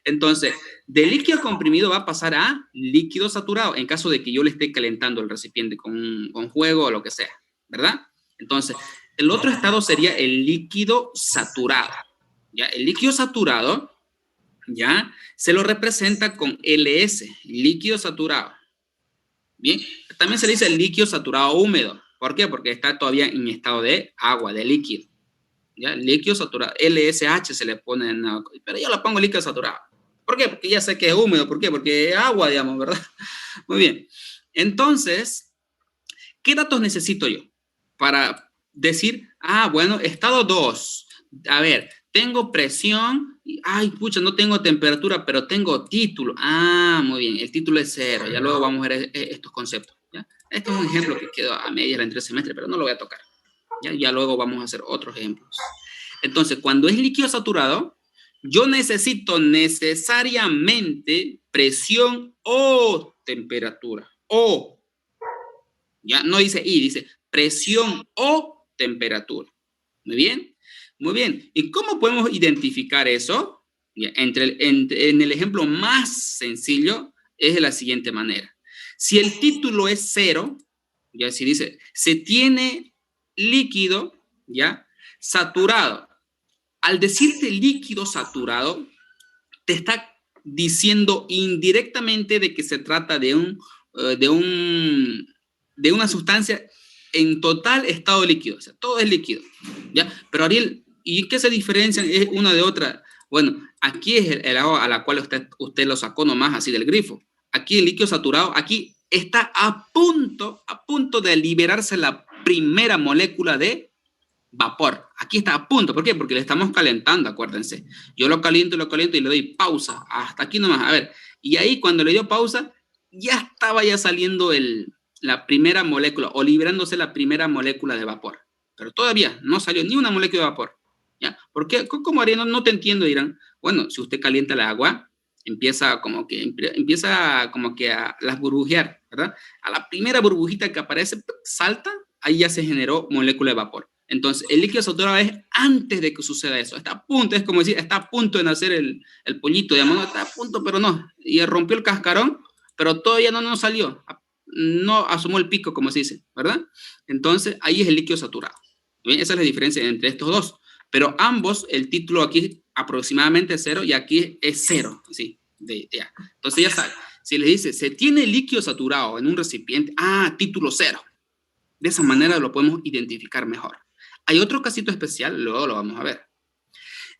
Entonces, de líquido comprimido va a pasar a líquido saturado, en caso de que yo le esté calentando el recipiente con jugo o lo que sea, ¿verdad? Entonces, el otro estado sería el líquido saturado. ¿Ya? El líquido saturado, ¿ya? Se lo representa con LS, líquido saturado. Bien, también se le dice el líquido saturado húmedo. ¿Por qué? Porque está todavía en estado de agua, de líquido. ¿Ya? Líquido saturado, LSH se le pone en agua, pero yo lo pongo líquido saturado. ¿Por qué? Porque ya sé que es húmedo. ¿Por qué? Porque es agua, digamos, ¿verdad? Muy bien. Entonces, ¿qué datos necesito yo para decir, bueno, estado 2? A ver, tengo presión, ay, pucha, no tengo temperatura, pero tengo título. Muy bien, el título es 0. Ya luego vamos a ver estos conceptos. ¿Ya? Este es un ejemplo que quedó a medias entre el semestre, pero no lo voy a tocar. Ya luego vamos a hacer otros ejemplos. Entonces, cuando es líquido saturado, yo necesito necesariamente presión o temperatura. Ya no dice y, dice presión o temperatura. Muy bien, muy bien. ¿Y cómo podemos identificar eso? Ya, en el ejemplo más sencillo es de la siguiente manera. Si el título es 0, ya si dice, se tiene líquido, ya, saturado. Al decirte líquido saturado, te está diciendo indirectamente de que se trata de una sustancia en total estado líquido. O sea, todo es líquido, ¿ya? Pero Ariel, ¿y qué se diferencian una de otra? Bueno, aquí es el agua a la cual usted lo sacó nomás así del grifo. Aquí el líquido saturado, aquí está a punto de liberarse la primera molécula de vapor. Aquí está a punto. ¿Por qué? Porque le estamos calentando, acuérdense. Yo lo caliento y le doy pausa. Hasta aquí nomás. A ver, y ahí cuando le dio pausa, ya estaba saliendo la primera molécula o liberándose la primera molécula de vapor. Pero todavía no salió ni una molécula de vapor. ¿Ya? ¿Por qué? ¿Cómo haría? No te entiendo, dirán. Bueno, si usted calienta el agua, empieza como que a las burbujear, ¿verdad? A la primera burbujita que aparece, salta, ahí ya se generó molécula de vapor. Entonces, el líquido saturado es antes de que suceda eso. Está a punto, es como decir, está a punto de nacer el pollito, digamos, no, está a punto, pero no. Y rompió el cascarón, pero todavía no salió. No asomó el pico, como se dice, ¿verdad? Entonces, ahí es el líquido saturado. ¿Bien? Esa es la diferencia entre estos dos. Pero ambos, el título aquí aproximadamente 0 y aquí es 0. ¿Sí? Ya. Entonces, ya sabe, si le dice, se tiene líquido saturado en un recipiente, título 0. De esa manera lo podemos identificar mejor. Hay otro casito especial, luego lo vamos a ver.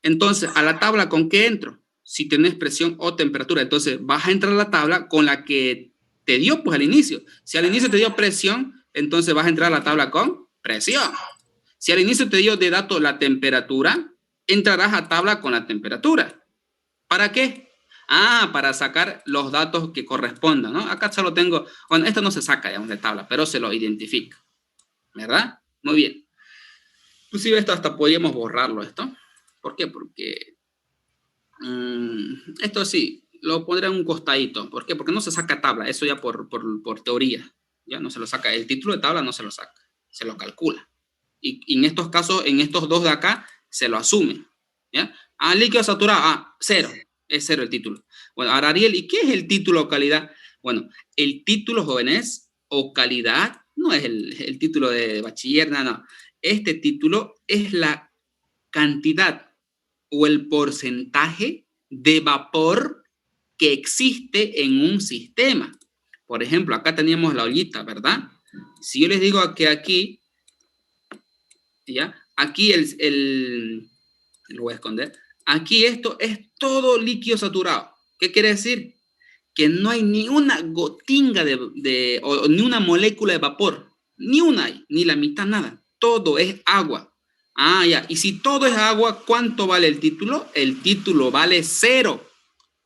Entonces, a la tabla, ¿con qué entro? Si tenés presión o temperatura, entonces vas a entrar a la tabla con la que te dio, pues al inicio. Si al inicio te dio presión, entonces vas a entrar a la tabla con presión. Si al inicio te dio de dato la temperatura, entrarás a tabla con la temperatura. ¿Para qué? Para sacar los datos que correspondan, ¿no? Acá solo tengo, bueno, esto no se saca, digamos, de tabla, pero se lo identifica, ¿verdad? Muy bien. Inclusive esto hasta podríamos borrarlo, esto. ¿Por qué? Porque esto sí, lo pondré en un costadito. ¿Por qué? Porque no se saca tabla, eso ya por teoría. Ya no se lo saca, el título de tabla no se lo saca, se lo calcula. Y en estos casos, en estos dos de acá, se lo asume. ¿Ya? Líquido saturado, 0. Es 0 el título. Bueno, ahora Ariel, ¿y qué es el título o calidad? Bueno, el título, jóvenes, o calidad, no es el título de bachiller, no. Este título es la cantidad o el porcentaje de vapor que existe en un sistema. Por ejemplo, acá teníamos la ollita, ¿verdad? Si yo les digo que aquí, ¿ya? Aquí lo voy a esconder. Aquí esto es todo líquido saturado. ¿Qué quiere decir? Que no hay ni una gotinga o ni una molécula de vapor. Ni una hay, ni la mitad, nada. Todo es agua. Ya. Y si todo es agua, ¿cuánto vale el título? El título vale 0.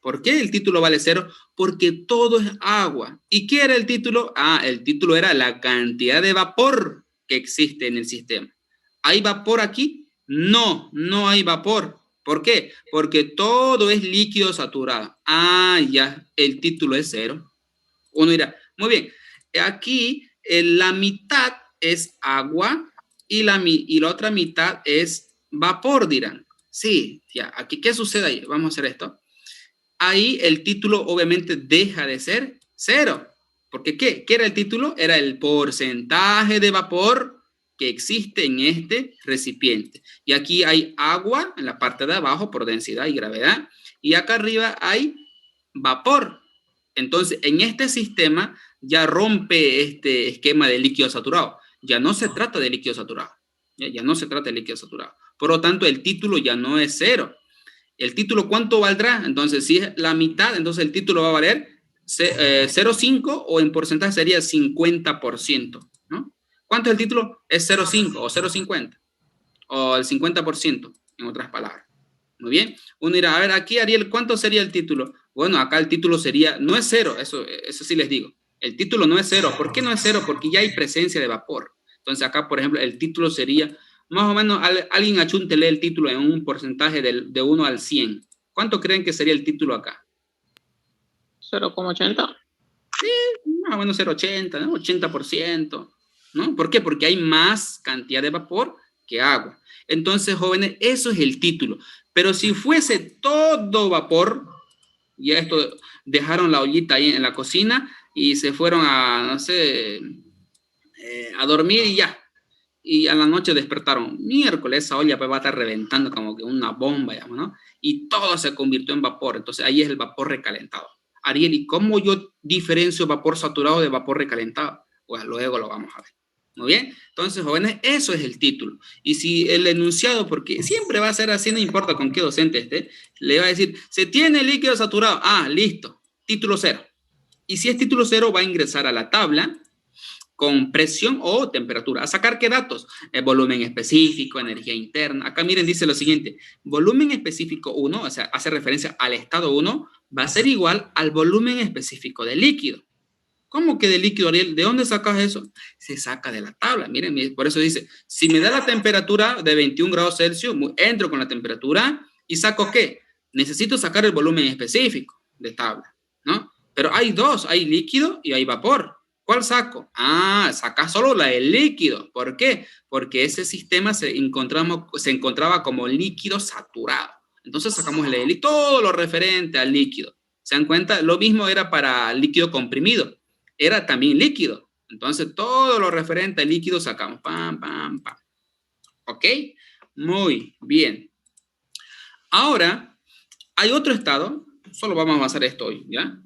¿Por qué el título vale 0? Porque todo es agua. ¿Y qué era el título? El título era la cantidad de vapor que existe en el sistema. ¿Hay vapor aquí? No hay vapor. ¿Por qué? Porque todo es líquido saturado. Ya, el título es 0. Uno dirá, muy bien, aquí la mitad es agua y la otra mitad es vapor, dirán. Sí, ya, aquí, ¿qué sucede ahí? Vamos a hacer esto. Ahí el título obviamente deja de ser 0. ¿Porque qué? ¿Qué era el título? Era el porcentaje de vapor que existe en este recipiente. Y aquí hay agua en la parte de abajo por densidad y gravedad. Y acá arriba hay vapor. Entonces, en este sistema ya rompe este esquema de líquido saturado. Ya no se trata de líquido saturado. Ya no se trata de líquido saturado. Por lo tanto, el título ya no es 0. ¿El título cuánto valdrá? Entonces, si es la mitad, entonces el título va a valer 0,5 o en porcentaje sería 50%, ¿no? ¿Cuánto es el título? Es 0,5 o 0,50 o el 50%, en otras palabras. Muy bien. Uno dirá, a ver, aquí Ariel, ¿cuánto sería el título? Bueno, acá el título sería, no es 0, eso sí les digo. El título no es 0. ¿Por qué no es 0? Porque ya hay presencia de vapor. Entonces acá, por ejemplo, el título sería, más o menos, alguien achúntele el título en un porcentaje de 1 al 100. ¿Cuánto creen que sería el título acá? 0,80. Sí, más o menos 0,80, ¿no? 80%, ¿no? ¿Por qué? Porque hay más cantidad de vapor que agua. Entonces, jóvenes, eso es el título. Pero si fuese todo vapor, ya esto, dejaron la ollita ahí en la cocina y se fueron a, no sé, a dormir y ya. Y a la noche despertaron, miércoles, esa olla pues va a estar reventando como que una bomba, digamos, ¿no? Y todo se convirtió en vapor. Entonces ahí es el vapor recalentado. Ariel, ¿y cómo yo diferencio vapor saturado de vapor recalentado? Pues luego lo vamos a ver. Muy bien. Entonces, jóvenes, eso es el título. Y si el enunciado, porque siempre va a ser así, no importa con qué docente esté, le va a decir, se tiene líquido saturado. Ah, listo. Título 0. Y si es título 0, va a ingresar a la tabla con presión o temperatura. ¿A sacar qué datos? Volumen específico, energía interna. Acá miren, dice lo siguiente, volumen específico 1, o sea, hace referencia al estado 1, va a ser igual al volumen específico del líquido. ¿Cómo que de líquido, Ariel? ¿De dónde sacas eso? Se saca de la tabla. Miren, por eso dice, si me da la temperatura de 21 grados Celsius, entro con la temperatura y saco ¿qué? Necesito sacar el volumen específico de tabla, ¿no? Pero hay dos, hay líquido y hay vapor. ¿Cuál saco? Ah, saca solo la del líquido. ¿Por qué? Porque ese sistema se encontraba como líquido saturado. Entonces sacamos el líquido, todo lo referente al líquido. ¿Se dan cuenta? Lo mismo era para líquido comprimido. Era también líquido. Entonces todo lo referente al líquido sacamos. Pam, pam, pam. ¿Ok? Muy bien. Ahora, hay otro estado. Solo vamos a hacer esto hoy, ¿ya?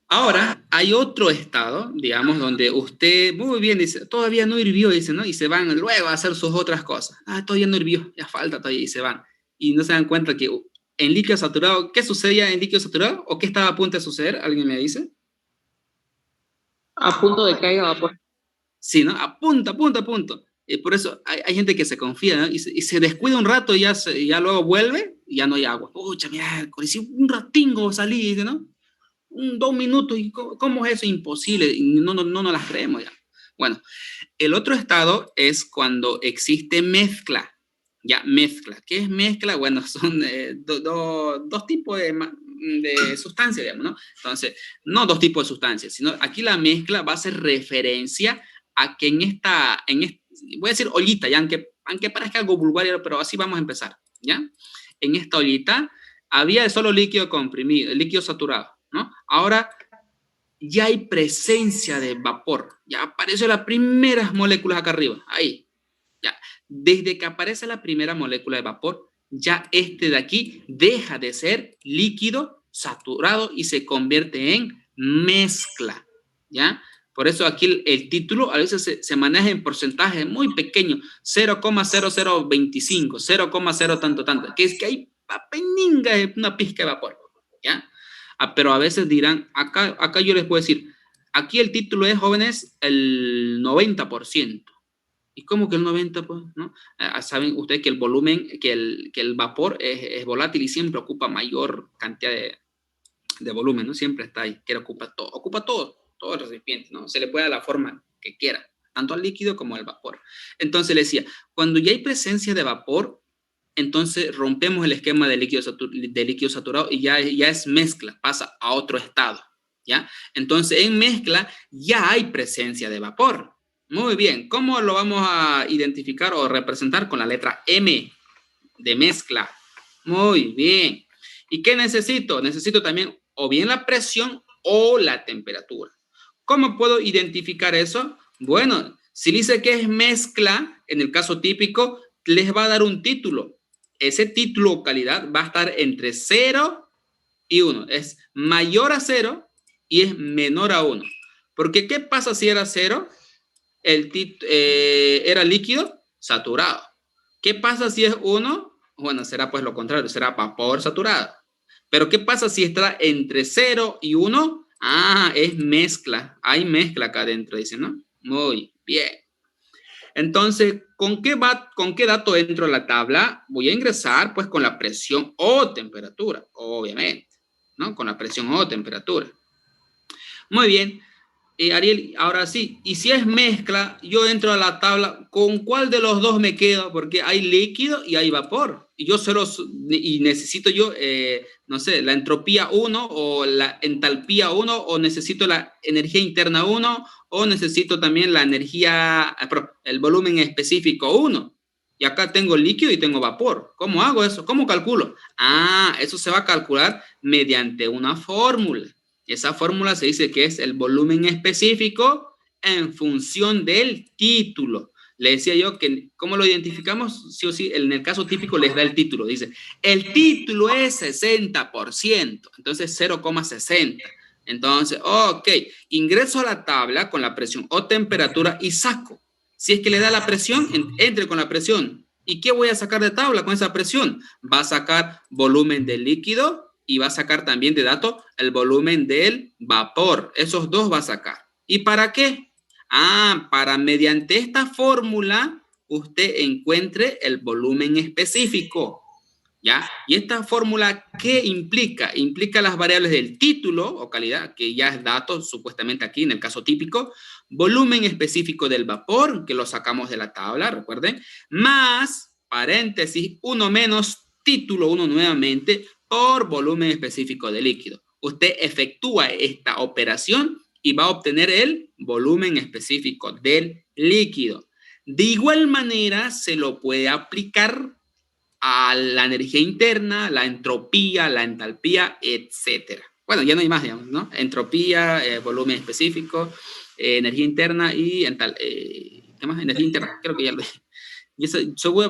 Ahora, hay otro estado, digamos, donde usted, muy bien, dice, todavía no hirvió, dice, ¿no? Y se van luego a hacer sus otras cosas. Ah, todavía no hirvió, ya falta todavía, y se van. Y no se dan cuenta que en líquido saturado, ¿qué sucedía en líquido saturado? ¿O qué estaba a punto de suceder? ¿Alguien me dice? A punto de que haya vapor. Sí, ¿no? A punto. Por eso hay gente que se confía, ¿no? Y se descuida un rato y ya luego vuelve y ya no hay agua. Pucha, mira, si un ratingo salí, dice, ¿no? 2 minutos, ¿y cómo es eso? Imposible, y no nos las creemos ya. Bueno, el otro estado es cuando existe mezcla. Ya, mezcla. ¿Qué es mezcla? Bueno, son dos tipos de sustancias, digamos, ¿no? Entonces, no dos tipos de sustancias, sino aquí la mezcla va a hacer referencia a que voy a decir ollita, ya, aunque parezca algo vulgar, pero así vamos a empezar, ¿ya? En esta ollita había solo líquido comprimido, líquido saturado, ¿no? Ahora ya hay presencia de vapor, ya aparecen las primeras moléculas acá arriba, ahí, ya. Desde que aparece la primera molécula de vapor, ya este de aquí deja de ser líquido saturado y se convierte en mezcla, ¿ya? Por eso aquí el título a veces se maneja en porcentajes muy pequeños, 0,0025, 0,0 tanto, que es que hay apeninga, una pizca de vapor, ¿ya? Pero a veces dirán, acá yo les puedo decir, aquí el título es, jóvenes, el 90%. ¿Y cómo que el 90%? Pues, ¿no? Saben ustedes que el volumen, que el vapor es volátil y siempre ocupa mayor cantidad de volumen, ¿no? Siempre está ahí, que ocupa todo el recipiente, ¿no? Se le puede dar la forma que quiera, tanto al líquido como al vapor. Entonces le decía, cuando ya hay presencia de vapor, entonces rompemos el esquema de líquido saturado y ya es mezcla, pasa a otro estado, ¿ya? Entonces, en mezcla ya hay presencia de vapor. Muy bien, ¿cómo lo vamos a identificar o representar? Con la letra M de mezcla. Muy bien. ¿Y qué necesito? Necesito también o bien la presión o la temperatura. ¿Cómo puedo identificar eso? Bueno, si dice que es mezcla, en el caso típico, les va a dar un título. Ese título o calidad va a estar entre 0 y 1. Es mayor a 0 y es menor a 1. Porque ¿qué pasa si era 0? Era líquido saturado. ¿Qué pasa si es 1? Bueno, será pues lo contrario, será vapor saturado. Pero ¿qué pasa si está entre 0 y 1? Ah, es mezcla. Hay mezcla acá adentro, dice, ¿no? Muy bien. Entonces, ¿con qué dato entro a la tabla? Voy a ingresar pues con la presión o temperatura, obviamente, ¿no? Con la presión o temperatura. Muy bien. Ariel, ahora sí, y si es mezcla, yo entro a la tabla, ¿con cuál de los dos me quedo? Porque hay líquido y hay vapor. Y yo y necesito yo, no sé, la entropía 1 o la entalpía 1 o necesito la energía interna 1 o necesito también la energía, el volumen específico 1. Y acá tengo líquido y tengo vapor. ¿Cómo hago eso? ¿Cómo calculo? Ah, eso se va a calcular mediante una fórmula. Esa fórmula se dice que es el volumen específico en función del título. Le decía yo que, ¿cómo lo identificamos? Sí o sí, en el caso típico les da el título. Dice, el título es 60%, entonces 0,60. Entonces, ok, ingreso a la tabla con la presión o temperatura y saco. Si es que le da la presión, entre con la presión. ¿Y qué voy a sacar de tabla con esa presión? Va a sacar volumen del líquido y va a sacar también de dato el volumen del vapor. Esos dos va a sacar. ¿Y para qué? Ah, para mediante esta fórmula usted encuentre el volumen específico. ¿Ya? Y esta fórmula, ¿qué implica? Implica las variables del título o calidad, que ya es dato supuestamente aquí en el caso típico, volumen específico del vapor, que lo sacamos de la tabla, recuerden, más, paréntesis, 1 menos título 1 nuevamente, por volumen específico de líquido. Usted efectúa esta operación y va a obtener el volumen específico del líquido. De igual manera, se lo puede aplicar a la energía interna, la entropía, la entalpía, etc. Bueno, ya no hay más, digamos, ¿no? Entropía, volumen específico, energía interna y ¿qué más? Energía interna, creo que ya lo dije. Y eso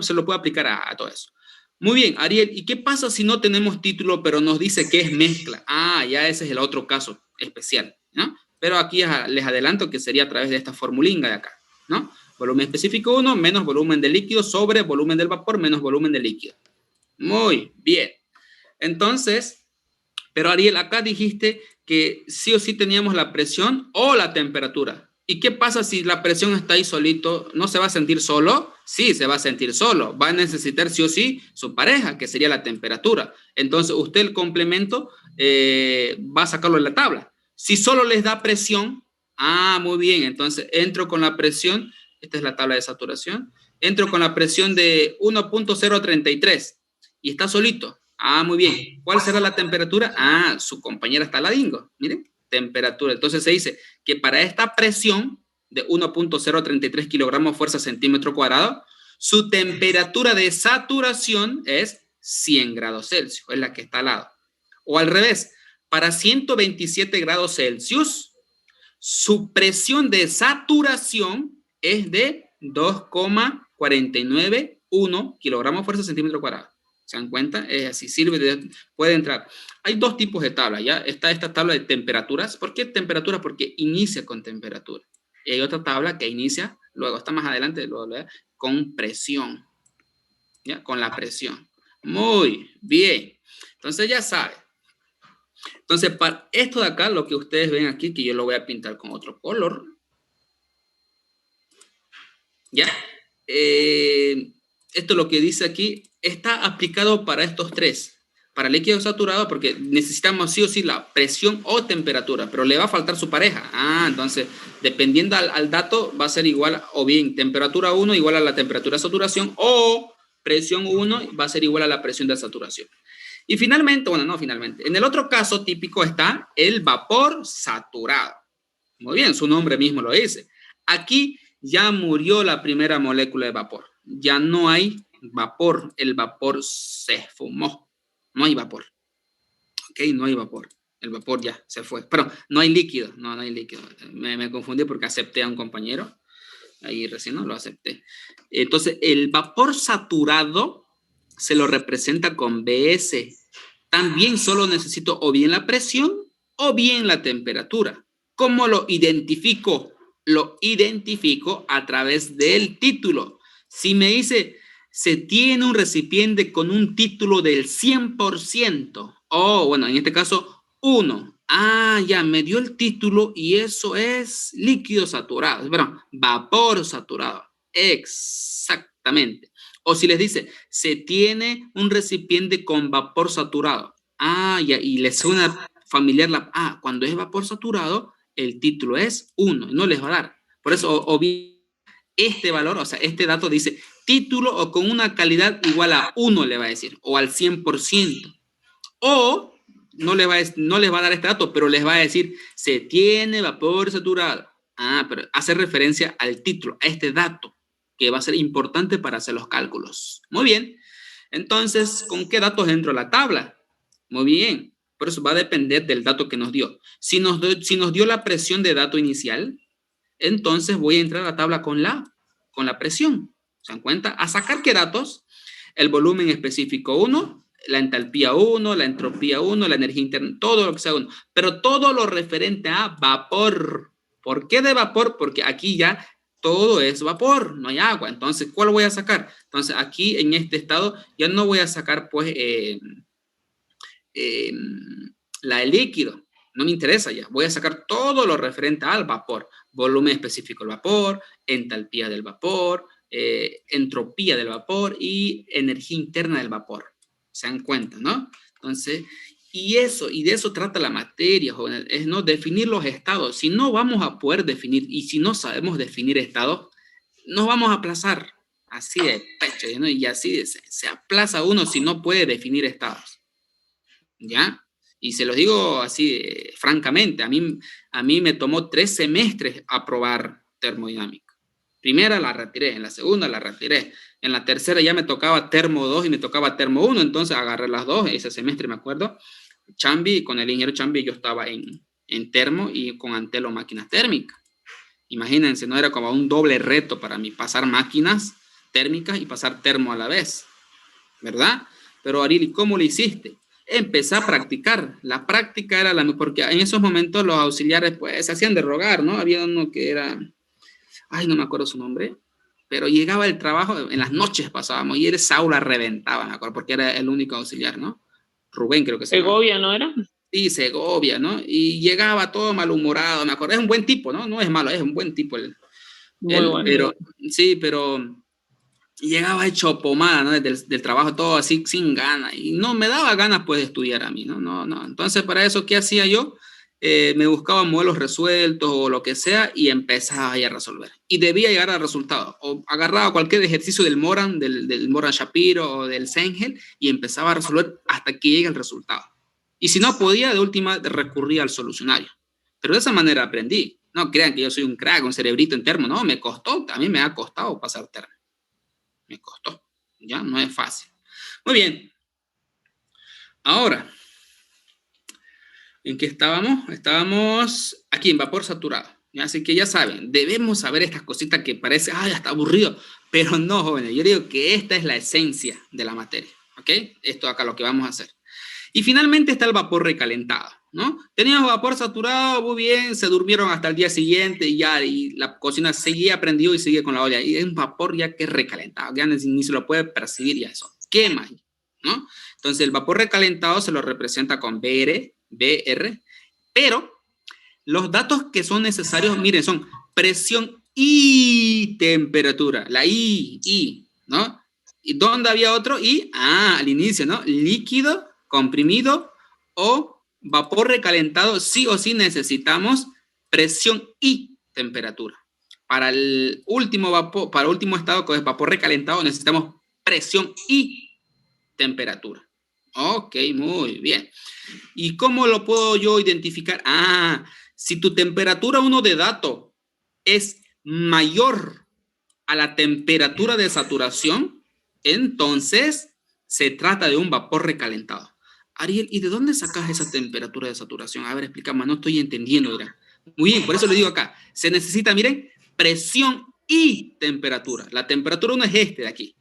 se lo puede aplicar a todo eso. Muy bien, Ariel, ¿y qué pasa si no tenemos título, pero nos dice que es mezcla? Ah, ya ese es el otro caso especial, ¿no? Pero aquí les adelanto que sería a través de esta formulinga de acá, ¿no? Volumen específico 1 menos volumen de líquido sobre volumen del vapor menos volumen de líquido. Muy bien. Entonces, pero Ariel, acá dijiste que sí o sí teníamos la presión o la temperatura. ¿Y qué pasa si la presión está ahí solito? ¿No se va a sentir solo? Sí, se va a sentir solo. Va a necesitar sí o sí su pareja, que sería la temperatura. Entonces, usted el complemento va a sacarlo en la tabla. Si solo les da presión, muy bien. Entonces, entro con la presión. Esta es la tabla de saturación. Entro con la presión de 1.033 y está solito. Muy bien. ¿Cuál será la temperatura? Su compañera está al ladingo. Miren, temperatura. Entonces se dice que para esta presión de 1.033 kilogramos fuerza centímetro cuadrado, su temperatura de saturación es 100 grados Celsius, es la que está al lado. O al revés, para 127 grados Celsius, su presión de saturación es de 2,491 kilogramos fuerza centímetro cuadrado. ¿Se dan cuenta? Es así, puede entrar. Hay dos tipos de tablas, ¿ya? Está esta tabla de temperaturas. ¿Por qué temperatura? Porque inicia con temperatura. Y hay otra tabla que inicia, luego está más adelante, con presión, ¿ya? Con la presión. Muy bien. Entonces ya saben. Entonces, para esto de acá, lo que ustedes ven aquí, que yo lo voy a pintar con otro color, ¿ya? Esto lo que dice aquí está aplicado para estos tres. Para líquido saturado, porque necesitamos sí o sí la presión o temperatura, pero le va a faltar su pareja. Entonces, dependiendo al dato, va a ser igual, o bien temperatura 1 igual a la temperatura de saturación, o presión 1 va a ser igual a la presión de saturación. Y finalmente, bueno, no finalmente, en el otro caso típico está el vapor saturado. Muy bien, su nombre mismo lo dice. Aquí ya murió la primera molécula de vapor. Ya no hay vapor, el vapor se esfumó. No hay vapor. Ok, no hay vapor. El vapor ya se fue. Pero no hay líquido. No, no hay líquido. Me confundí porque acepté a un compañero. Ahí recién no lo acepté. Entonces, el vapor saturado se lo representa con BS. También solo necesito o bien la presión o bien la temperatura. ¿Cómo lo identifico? Lo identifico a través del título. Si me dice, se tiene un recipiente con un título del 100%, o bueno, en este caso, 1. Ah, ya, me dio el título y eso es líquido saturado, perdón, vapor saturado. Exactamente. O si les dice, se tiene un recipiente con vapor saturado. Ah, ya, y les suena familiar cuando es vapor saturado, el título es 1, no les va a dar. Por eso, o bien este valor, o sea, este dato dice título o con una calidad igual a 1 le va a decir, o al 100%. O no les va a dar este dato, pero les va a decir, se tiene vapor saturado. Ah, pero hace referencia al título, a este dato, que va a ser importante para hacer los cálculos. Muy bien. Entonces, ¿con qué datos entro a la tabla? Muy bien. Por eso va a depender del dato que nos dio. Si nos dio la presión de dato inicial, entonces voy a entrar a la tabla con la presión. ¿Se dan cuenta? ¿A sacar qué datos? El volumen específico 1, la entalpía 1, la entropía 1, la energía interna, todo lo que sea 1. Pero todo lo referente a vapor. ¿Por qué de vapor? Porque aquí ya todo es vapor, no hay agua. Entonces, ¿cuál voy a sacar? Entonces, aquí en este estado ya no voy a sacar, pues, la de líquido. No me interesa ya. Voy a sacar todo lo referente al vapor. Volumen específico del vapor, entalpía del vapor, entropía del vapor y energía interna del vapor. ¿Se dan cuenta, no? Entonces, y de eso trata la materia, jóvenes, es no definir los estados. Si no vamos a poder definir, y si no sabemos definir estados, nos vamos a aplazar. Así de pecho, ¿no? Y así se aplaza uno si no puede definir estados. ¿Ya? Y se los digo así, francamente, a mí me tomó 3 semestres aprobar termodinámica. Primera la retiré, en la segunda la retiré, en la tercera ya me tocaba termo 2 y me tocaba termo 1, entonces agarré las dos, ese semestre me acuerdo. Chambi, con el ingeniero Chambi yo estaba en termo y con Antelo máquinas térmicas. Imagínense, no era como un doble reto para mí pasar máquinas térmicas y pasar termo a la vez, ¿verdad? Pero Arili, ¿cómo lo hiciste? Empecé a practicar. La práctica era porque en esos momentos los auxiliares pues se hacían de rogar, ¿no? Había uno que era, ay, no me acuerdo su nombre, pero llegaba el trabajo, en las noches pasábamos y esa aula reventaba, me acuerdo, porque era el único auxiliar, ¿no? Rubén creo que se llama. Segovia, ¿no era? Sí, Segovia, ¿no? Y llegaba todo malhumorado, me acuerdo. Es un buen tipo, ¿no? No es malo, es un buen tipo él. Muy bueno. Pero, sí, pero llegaba hecho pomada, ¿no? Del trabajo todo así sin ganas y no me daba ganas pues de estudiar a mí, no. Entonces para eso, ¿qué hacía yo? Me buscaba modelos resueltos o lo que sea y empezaba ahí a resolver. Y debía llegar al resultado. O agarraba cualquier ejercicio del Moran, del Moran Shapiro o del Sengel y empezaba a resolver hasta que llegue el resultado. Y si no podía, de última recurría al solucionario. Pero de esa manera aprendí. No crean que yo soy un crack, un cerebrito en termo. No, me costó, a mí me ha costado pasar termo. Me costó, ya no es fácil. Muy bien. Ahora, ¿en qué estábamos? Estábamos aquí en vapor saturado. ¿Ya? Así que ya saben, debemos saber estas cositas que parece, ay, está aburrido, pero no, jóvenes. Yo digo que esta es la esencia de la materia. ¿Ok? Esto acá lo que vamos a hacer. Y finalmente está el vapor recalentado, ¿no? Teníamos vapor saturado, muy bien, se durmieron hasta el día siguiente y ya, y la cocina seguía prendido y seguía con la olla. Y es un vapor ya que es recalentado, ya ni se lo puede percibir ya eso, quema, ¿no? Entonces el vapor recalentado se lo representa con BR, pero los datos que son necesarios, miren, son presión y temperatura, la I, ¿no? ¿Y dónde había otro I? Al inicio, ¿no? Líquido, comprimido o vapor recalentado, sí o sí necesitamos presión y temperatura. Para el último vapor, para el último estado, que es vapor recalentado, necesitamos presión y temperatura. Ok, muy bien. ¿Y cómo lo puedo yo identificar? Si tu temperatura 1 de dato es mayor a la temperatura de saturación, entonces se trata de un vapor recalentado. Ariel, ¿y de dónde sacas esa temperatura de saturación? A ver, explícame, no estoy entendiendo, mira. Muy bien, por eso le digo acá, se necesita, miren, presión y temperatura. La temperatura 1 es este de aquí.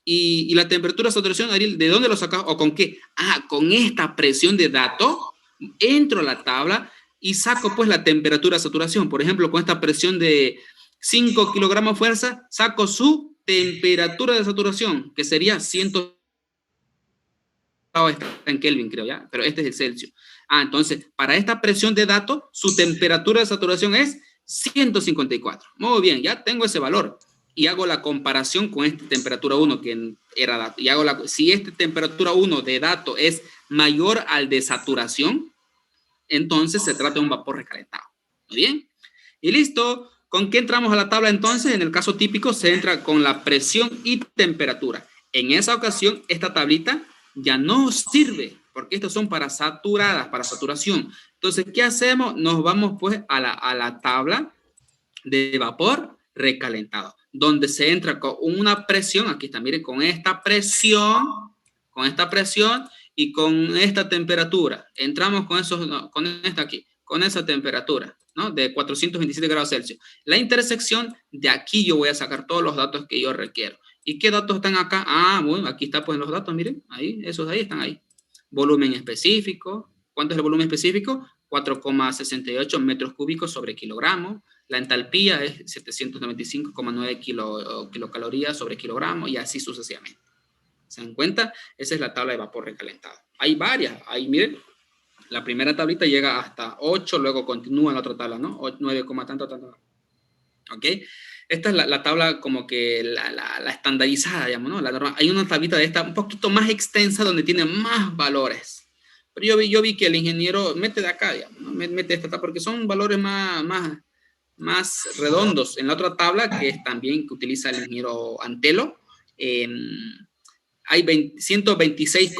Y la temperatura de saturación, Ariel, ¿de dónde lo sacas o con qué? Con esta presión de dato, entro a la tabla y saco pues la temperatura de saturación. Por ejemplo, con esta presión de 5 kilogramos fuerza, saco su temperatura de saturación, que sería 100, está en Kelvin, creo, ¿ya? Pero este es el Celsius. Entonces, para esta presión de dato, su temperatura de saturación es 154. Muy bien, ya tengo ese valor. Y hago la comparación con esta temperatura 1 que era dato. Y hago si esta temperatura 1 de dato es mayor al de saturación, entonces se trata de un vapor recalentado. Muy bien. Y listo. ¿Con qué entramos a la tabla entonces? En el caso típico se entra con la presión y temperatura. En esa ocasión, esta tablita ya no sirve, porque estos son para saturadas, para saturación. Entonces, ¿qué hacemos? Nos vamos pues a la tabla de vapor recalentado, donde se entra con una presión, aquí está, miren, con esta presión y con esta temperatura. Entramos con esta aquí, con esa temperatura, ¿no? De 427 grados Celsius. La intersección, de aquí yo voy a sacar todos los datos que yo requiero. ¿Y qué datos están acá? Bueno, aquí están pues los datos, miren, ahí, esos ahí están ahí. Volumen específico. ¿Cuánto es el volumen específico? 4,68 metros cúbicos sobre kilogramo. La entalpía es 795,9 kilocalorías sobre kilogramo y así sucesivamente. ¿Se dan cuenta? Esa es la tabla de vapor recalentado. Hay varias. Ahí, miren, la primera tablita llega hasta 8, luego continúa en la otra tabla, ¿no? 9, tanto. ¿Ok? Esta es la tabla como que la estandarizada, digamos, ¿no? Hay una tablita de esta un poquito más extensa donde tiene más valores. Pero yo vi que el ingeniero mete de acá, digamos, ¿no? Mete esta tabla porque son valores más redondos. En la otra tabla, que es también que utiliza el ingeniero Antelo, hay 126,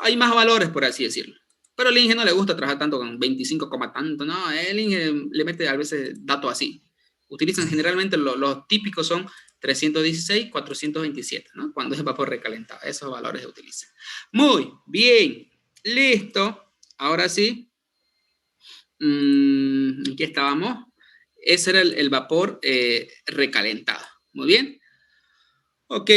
hay más valores, por así decirlo. Pero al ingeniero no le gusta trabajar tanto con 25, tanto, no, el ingeniero le mete a veces datos así. Utilizan generalmente los típicos son 316, 427, ¿no? Cuando es vapor recalentado, esos valores se utilizan. Muy bien, listo. Ahora sí, aquí estábamos. Ese era el vapor recalentado. Muy bien. Ok,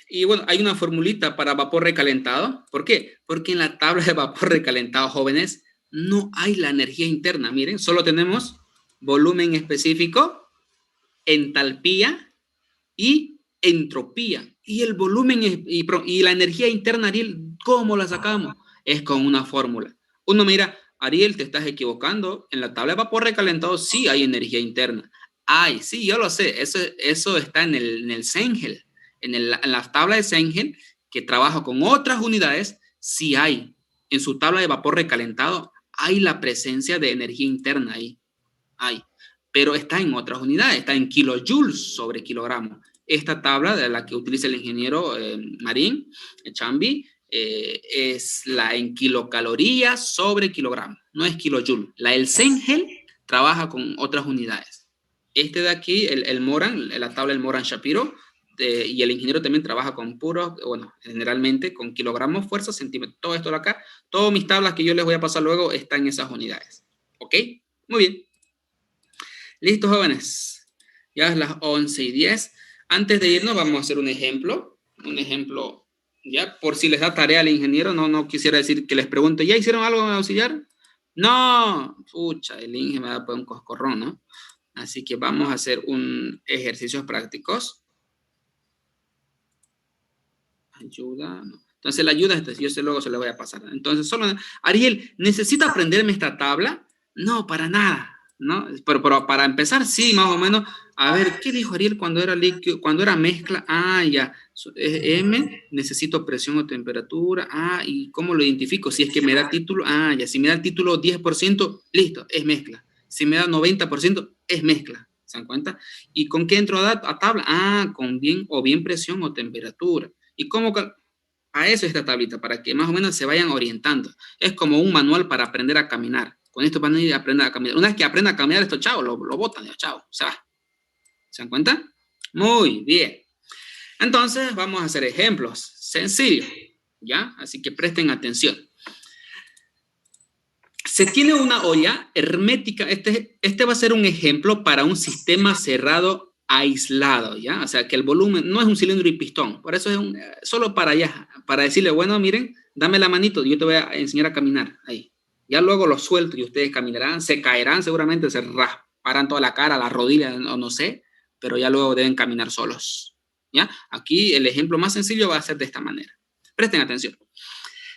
y bueno, hay una formulita para vapor recalentado. ¿Por qué? Porque en la tabla de vapor recalentado, jóvenes, no hay la energía interna. Miren, solo tenemos volumen específico, entalpía y entropía. Y el volumen y la energía interna, Ariel, ¿cómo la sacamos? Es con una fórmula. Uno mira, Ariel, te estás equivocando. En la tabla de vapor recalentado sí hay energía interna. Sí, yo lo sé. Eso está en el Cengel. En la tabla de Cengel, que trabaja con otras unidades, sí hay. En su tabla de vapor recalentado hay la presencia de energía interna ahí. Hay. Pero está en otras unidades, está en kilojoules sobre kilogramo. Esta tabla de la que utiliza el ingeniero Marín Chambi es la en kilocalorías sobre kilogramo, no es kilojoule. El Cengel trabaja con otras unidades. Este de aquí, el Moran, la tabla del Moran-Shapiro, y el ingeniero también trabaja con puros, bueno, generalmente con kilogramos, fuerza, centímetros, todo esto de acá, todas mis tablas que yo les voy a pasar luego están en esas unidades. ¿Ok? Muy bien. Listo, jóvenes. Ya es las 11:10. Antes de irnos, vamos a hacer un ejemplo. Un ejemplo, ya, por si les da tarea al ingeniero, no quisiera decir que les pregunte, ¿ya hicieron algo en auxiliar? No, pucha, el ingeniero me da pues un coscorrón, ¿no? Así que vamos a hacer un ejercicios prácticos. Ayuda, no. Entonces la ayuda, yo luego se la voy a pasar. Entonces, solo, Ariel, ¿necesita aprenderme esta tabla? No, para nada. ¿No? Pero para empezar, sí, más o menos. A ver, ¿qué dijo Ariel cuando era líquido, cuando era mezcla? Ya. M, necesito presión o temperatura. ¿Y cómo lo identifico? Si es que me da título, ya. Si me da el título 10%, listo, es mezcla. Si me da 90%, es mezcla. ¿Se dan cuenta? ¿Y con qué entro a tabla? Con bien presión o temperatura. ¿Y cómo? A eso esta tablita, para que más o menos se vayan orientando. Es como un manual para aprender a caminar. Con esto van a ir a aprender a caminar. Una vez que aprendan a caminar estos chavos, lo botan, chao, se va. ¿Se dan cuenta? Muy bien. Entonces, vamos a hacer ejemplos sencillos, ¿ya? Así que presten atención. Se tiene una olla hermética. Este va a ser un ejemplo para un sistema cerrado aislado, ¿ya? O sea, que el volumen no es un cilindro y pistón. Por eso es solo para allá, para decirle, bueno, miren, dame la manito, yo te voy a enseñar a caminar ahí. Ya luego lo suelto y ustedes caminarán, se caerán seguramente, se rasparán toda la cara, la rodilla, o no sé, pero ya luego deben caminar solos, ¿ya? Aquí el ejemplo más sencillo va a ser de esta manera. Presten atención.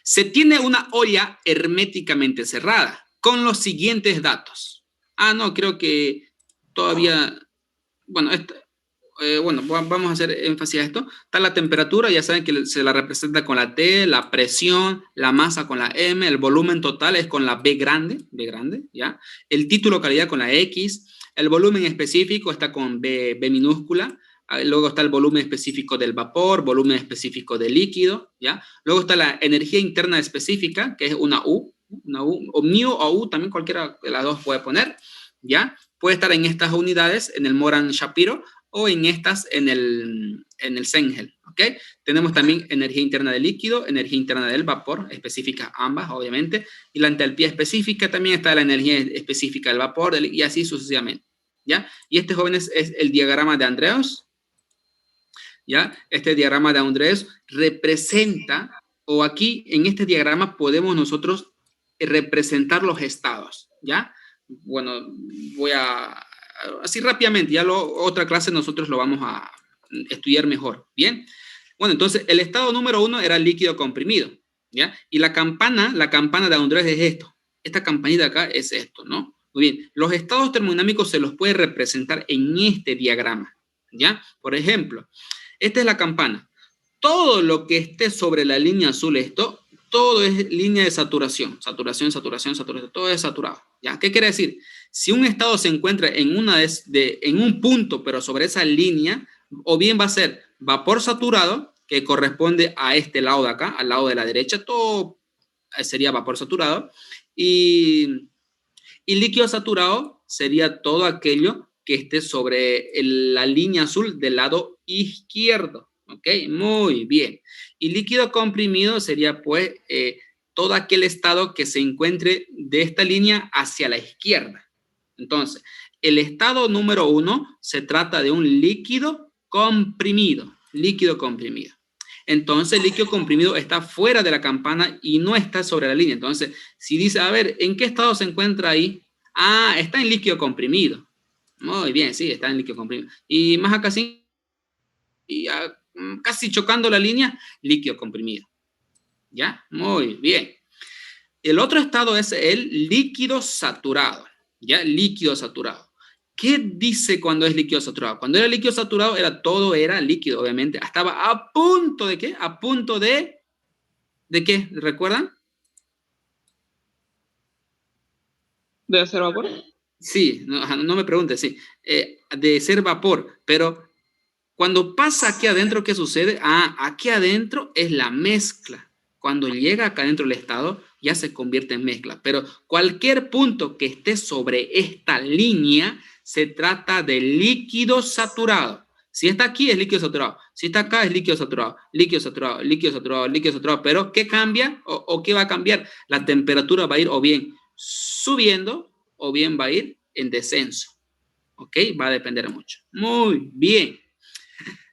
Se tiene una olla herméticamente cerrada con los siguientes datos. Ah, no, creo que todavía... Bueno, vamos a hacer énfasis a esto. Está la temperatura, ya saben que se la representa con la T, la presión, la masa con la M, el volumen total es con la B grande, ¿ya? El título calidad con la X, el volumen específico está con B minúscula, luego está el volumen específico del vapor, volumen específico del líquido, ¿ya? Luego está la energía interna específica, que es una U, o μ o U, también cualquiera de las dos puede poner, ¿ya? Puede estar en estas unidades, en el Moran-Shapiro, o en estas en el Zengel, ¿ok? Tenemos también energía interna del líquido, energía interna del vapor, específicas ambas, obviamente, y la entalpía específica, también está la energía específica del vapor, y así sucesivamente, ¿ya? Y este, jóvenes, es el diagrama de Andreas, ¿ya? Este diagrama de Andreas representa, o aquí, en este diagrama, podemos nosotros representar los estados, ¿ya? Bueno, voy a... Así rápidamente, ya otra clase nosotros lo vamos a estudiar mejor, ¿bien? Bueno, entonces, el estado número 1 era líquido comprimido, ¿ya? Y la campana de Andrés es esto. Esta campanita acá es esto, ¿no? Muy bien. Los estados termodinámicos se los puede representar en este diagrama, ¿ya? Por ejemplo, esta es la campana. Todo lo que esté sobre la línea azul, todo es línea de saturación, todo es saturado, ¿ya? ¿Qué quiere decir? Si un estado se encuentra en un punto, pero sobre esa línea, o bien va a ser vapor saturado, que corresponde a este lado de acá, al lado de la derecha, todo sería vapor saturado, y líquido saturado sería todo aquello que esté sobre la línea azul del lado izquierdo. ¿Ok? Muy bien. Y líquido comprimido sería, pues, todo aquel estado que se encuentre de esta línea hacia la izquierda. Entonces, el estado número 1 se trata de un líquido comprimido. Líquido comprimido. Entonces, el líquido comprimido está fuera de la campana y no está sobre la línea. Entonces, si dice, a ver, ¿en qué estado se encuentra ahí? Ah, está en líquido comprimido. Muy bien, sí, está en líquido comprimido. Y más acá sí, y casi chocando la línea, líquido comprimido. ¿Ya? Muy bien. El otro estado es el líquido saturado. ¿Ya? Líquido saturado. ¿Qué dice cuando es líquido saturado? Cuando era líquido saturado, todo era líquido, obviamente. Estaba a punto de ¿qué? A punto de ¿qué? ¿Recuerdan? ¿De hacer vapor? Sí, no me preguntes, sí. De ser vapor, pero cuando pasa aquí adentro, ¿qué sucede? Ah, aquí adentro es la mezcla. Cuando llega acá adentro el estado, ya se convierte en mezcla. Pero cualquier punto que esté sobre esta línea se trata de líquido saturado. Si está aquí es líquido saturado. Si está acá es líquido saturado. Líquido saturado, líquido saturado, líquido saturado. Pero ¿qué cambia? ¿O qué va a cambiar? La temperatura va a ir o bien subiendo o bien va a ir en descenso. ¿Ok? Va a depender mucho. Muy bien.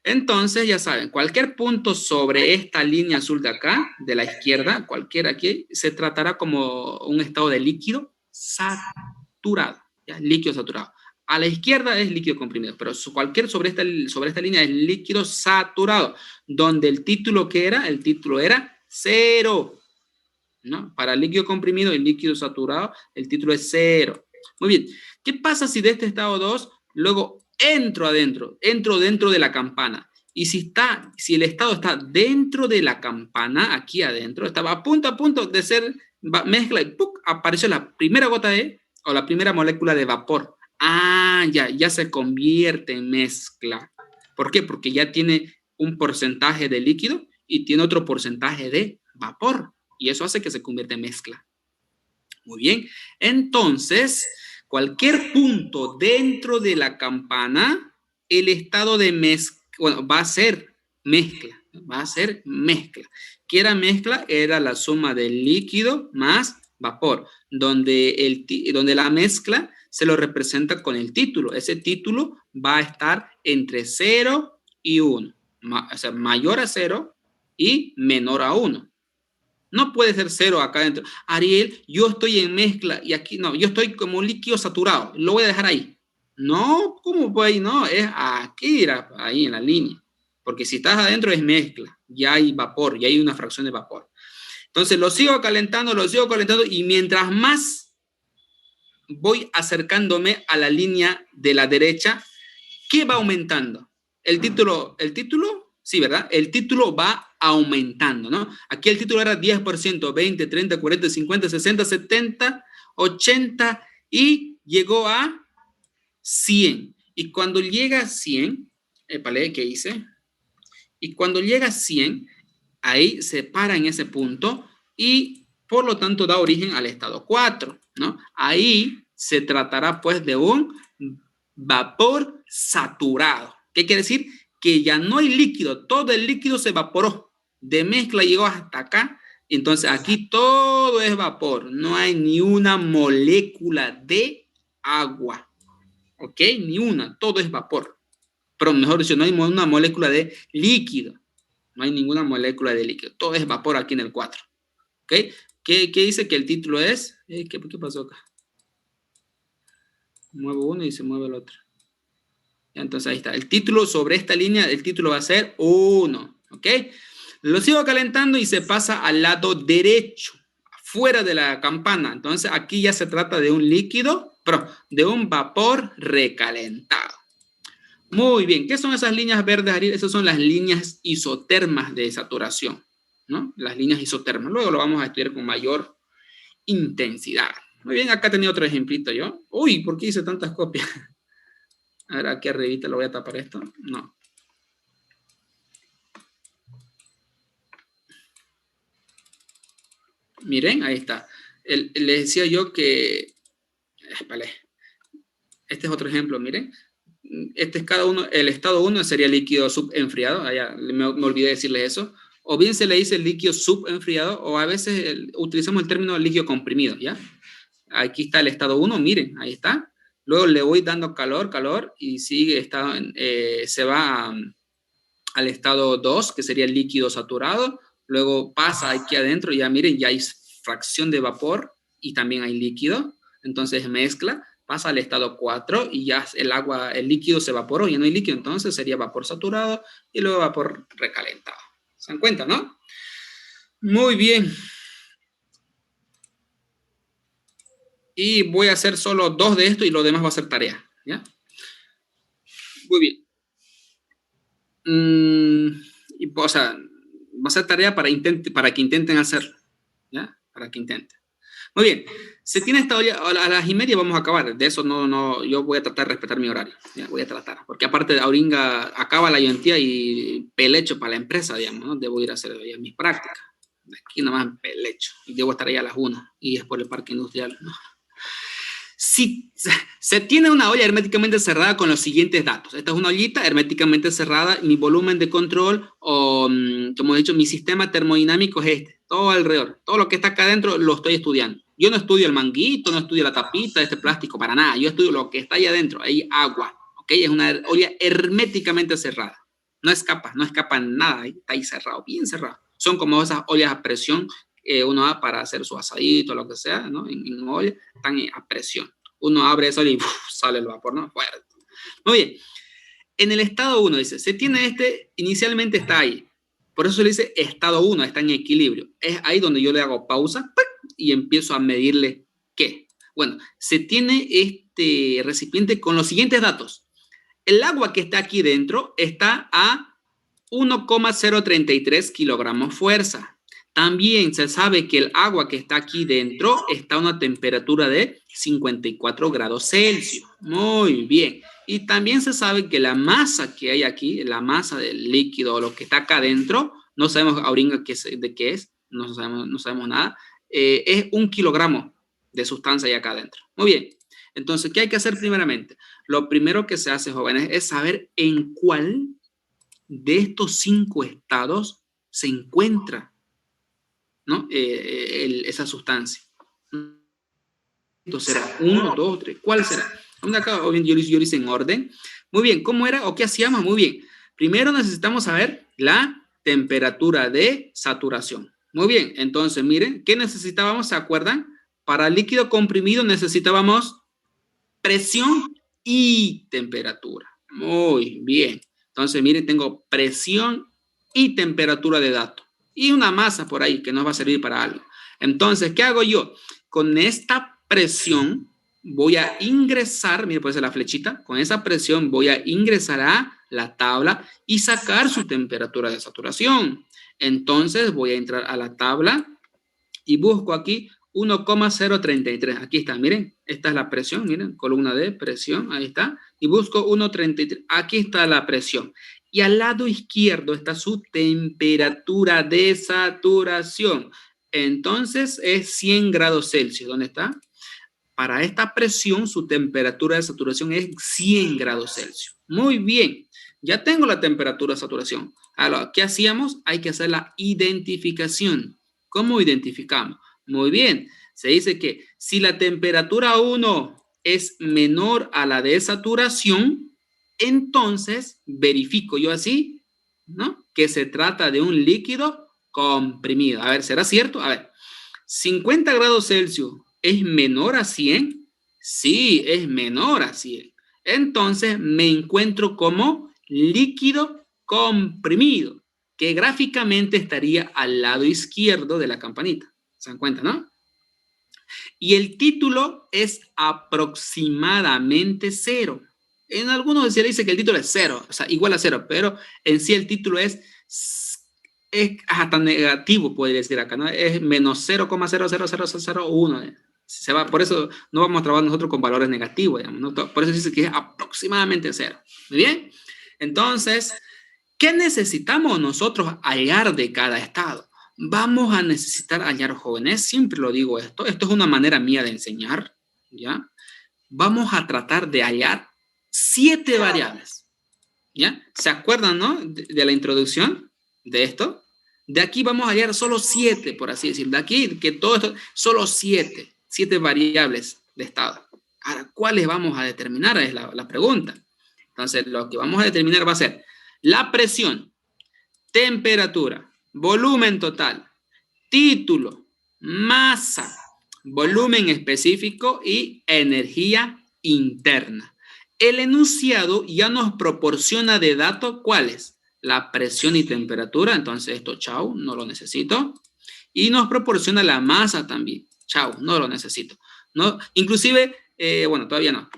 Entonces, ya saben, cualquier punto sobre esta línea azul de acá, de la izquierda, cualquiera aquí, se tratará como un estado de líquido saturado, ¿ya? Líquido saturado. A la izquierda es líquido comprimido, pero cualquier sobre esta línea es líquido saturado, donde el título era 0, ¿no? Para líquido comprimido y líquido saturado, el título es 0. Muy bien, ¿qué pasa si de este estado 2 luego entro dentro de la campana? Y si el estado está dentro de la campana, aquí adentro, estaba a punto de ser mezcla y ¡puc! Apareció la primera gota o la primera molécula de vapor. Ah, ya se convierte en mezcla. ¿Por qué? Porque ya tiene un porcentaje de líquido y tiene otro porcentaje de vapor. Y eso hace que se convierta en mezcla. Muy bien. Entonces, cualquier punto dentro de la campana, el estado de mezcla, bueno, va a ser mezcla. Va a ser mezcla. ¿Qué era mezcla? Era la suma del líquido más vapor, donde la mezcla se lo representa con el título. Ese título va a estar entre 0 y 1, o sea, mayor a 0 y menor a 1. No puede ser 0 acá adentro. Ariel, yo estoy en mezcla y aquí no, yo estoy como líquido saturado, lo voy a dejar ahí. No, ¿cómo puede ahí? No, es aquí, ahí en la línea. Porque si estás adentro es mezcla, ya hay vapor, ya hay una fracción de vapor. Entonces lo sigo calentando y mientras más voy acercándome a la línea de la derecha, ¿qué va aumentando? El título, sí, ¿verdad? El título va aumentando, ¿no? Aquí el título era 10%, 20, 30, 40, 50, 60, 70, 80 y llegó a 100. Y cuando llega a 100, ¿qué hice? Y cuando llega a 100, ahí se para en ese punto y por lo tanto da origen al estado 4, ¿no? Ahí se tratará pues de un vapor saturado. ¿Qué quiere decir? Que ya no hay líquido, todo el líquido se evaporó. De mezcla llegó hasta acá, entonces aquí todo es vapor, no hay ni una molécula de agua, ¿ok? Ni una, todo es vapor. Pero mejor dicho, no hay una molécula de líquido. No hay ninguna molécula de líquido. Todo es vapor aquí en el 4. ¿Ok? ¿Qué dice que el título es? ¿Qué pasó acá? Muevo uno y se mueve el otro. Entonces ahí está. El título sobre esta línea, el título va a ser 1. ¿Ok? Lo sigo calentando y se pasa al lado derecho, fuera de la campana. Entonces aquí ya se trata de un líquido, pero de un vapor recalentado. Muy bien, ¿qué son esas líneas verdes, Ariel? Esas son las líneas isotermas de saturación, ¿no? Las líneas isotermas. Luego lo vamos a estudiar con mayor intensidad. Muy bien, acá tenía otro ejemplito yo. Uy, ¿por qué hice tantas copias? A ver, aquí arribita lo voy a tapar esto. No. Miren, ahí está. Les decía yo que... Vale. Este es otro ejemplo, miren. Este es cada uno, el estado 1 sería líquido subenfriado, allá me olvidé decirles eso, o bien se le dice líquido subenfriado, o a veces utilizamos el término líquido comprimido, ¿ya? Aquí está el estado 1, miren, ahí está. Luego le voy dando calor, y sigue, se va al estado 2, que sería el líquido saturado, luego pasa aquí adentro, ya miren, ya hay fracción de vapor, y también hay líquido, entonces mezcla, pasa al estado 4 y ya el líquido se evaporó, ya no hay líquido, entonces sería vapor saturado y luego vapor recalentado. ¿Se dan cuenta, no? Muy bien. Y voy a hacer solo 2 de esto y lo demás va a ser tarea, ¿ya? Muy bien. O sea, va a ser tarea para que intenten hacerlo, ¿ya? Para que intenten. Muy bien, se tiene esta olla, a las 1:30 vamos a acabar, de eso yo voy a tratar de respetar mi horario, ¿ya? Voy a tratar, porque aparte de Auringa acaba la ayudantía y pelecho para la empresa, digamos, ¿no? Debo ir a hacer ya mis prácticas, aquí nomás pelecho, y debo estar ahí a las 1, y es por el parque industrial, ¿no? Si se tiene una olla herméticamente cerrada con los siguientes datos. Esta es una ollita herméticamente cerrada, mi volumen de control o, como he dicho, mi sistema termodinámico es este, todo alrededor. Todo lo que está acá adentro lo estoy estudiando. Yo no estudio el manguito, no estudio la tapita de este plástico, para nada. Yo estudio lo que está ahí adentro, hay agua, ¿ok? Es una olla herméticamente cerrada. No escapa nada, está ahí cerrado, bien cerrado. Son como esas ollas a presión uno va para hacer su asadito, lo que sea, ¿no? En olla, están a presión. Uno abre eso y sale el vapor, ¿no? Fuerte. Muy bien. En el estado 1 dice, se tiene inicialmente está ahí. Por eso se le dice estado 1, está en equilibrio. Es ahí donde yo le hago pausa y empiezo a medirle qué. Bueno, se tiene este recipiente con los siguientes datos. El agua que está aquí dentro está a 1,033 kilogramos fuerza. También se sabe que el agua que está aquí dentro está a una temperatura de 54 grados Celsius. Muy bien. Y también se sabe que la masa que hay aquí, la masa del líquido o lo que está acá adentro, no sabemos ahorita de qué es, no sabemos nada, es 1 kilogramo de sustancia ahí acá adentro. Muy bien, entonces, ¿qué hay que hacer primeramente? Lo primero que se hace, jóvenes, es saber en cuál de estos 5 estados se encuentra, ¿no? Esa sustancia. Entonces, ¿será 1, 2, 3? ¿Cuál será? Acá, yo lo hice en orden. Muy bien, ¿cómo era o qué hacíamos? Muy bien. Primero necesitamos saber la temperatura de saturación. Muy bien, entonces miren, ¿qué necesitábamos? ¿Se acuerdan? Para líquido comprimido necesitábamos presión y temperatura. Muy bien. Entonces, miren, tengo presión y temperatura de dato. Y una masa por ahí que nos va a servir para algo. Entonces, ¿qué hago yo? Con esta presión voy a ingresar, miren, puede ser la flechita, con esa presión voy a ingresar a la tabla y sacar su temperatura de saturación. Entonces, voy a entrar a la tabla y busco aquí 1,033. Aquí está, miren, esta es la presión, miren, columna de presión, ahí está. Y busco 1,33. Aquí está la presión. Y al lado izquierdo está su temperatura de saturación. Entonces es 100 grados Celsius. ¿Dónde está? Para esta presión, su temperatura de saturación es 100 grados Celsius. Muy bien, ya tengo la temperatura de saturación. Ahora, ¿qué hacíamos? Hay que hacer la identificación. ¿Cómo identificamos? Muy bien, se dice que si la temperatura 1 es menor a la de saturación, entonces verifico yo así, ¿no? Que se trata de un líquido comprimido. A ver, ¿será cierto? A ver, 50 grados Celsius es menor a 100. Sí, es menor a 100. Entonces me encuentro como líquido comprimido, que gráficamente estaría al lado izquierdo de la campanita. ¿Se dan cuenta, no? Y el título es aproximadamente 0. En algunos se dice que el título es 0, o sea, igual a 0, pero en sí el título es hasta negativo, podría decir acá, ¿no? Es menos 0,00001. Se va, por eso no vamos a trabajar nosotros con valores negativos, digamos, ¿no? Por eso dice que es aproximadamente 0. ¿Muy bien? Entonces, ¿qué necesitamos nosotros hallar de cada estado? Vamos a necesitar hallar, jóvenes, siempre lo digo esto es una manera mía de enseñar, ¿ya? Vamos a tratar de hallar 7 variables, ¿ya? ¿Se acuerdan, no? De la introducción de esto. De aquí vamos a hallar solo 7, por así decirlo. De aquí, que todo esto, solo 7 variables de estado. Ahora, ¿cuáles vamos a determinar? Es la pregunta. Entonces, lo que vamos a determinar va a ser la presión, temperatura, volumen total, título, masa, volumen específico y energía interna. El enunciado ya nos proporciona de datos cuáles, la presión y temperatura, entonces esto, chao, no lo necesito. Y nos proporciona la masa también, chao, no lo necesito. ¿No? Inclusive, bueno, todavía no.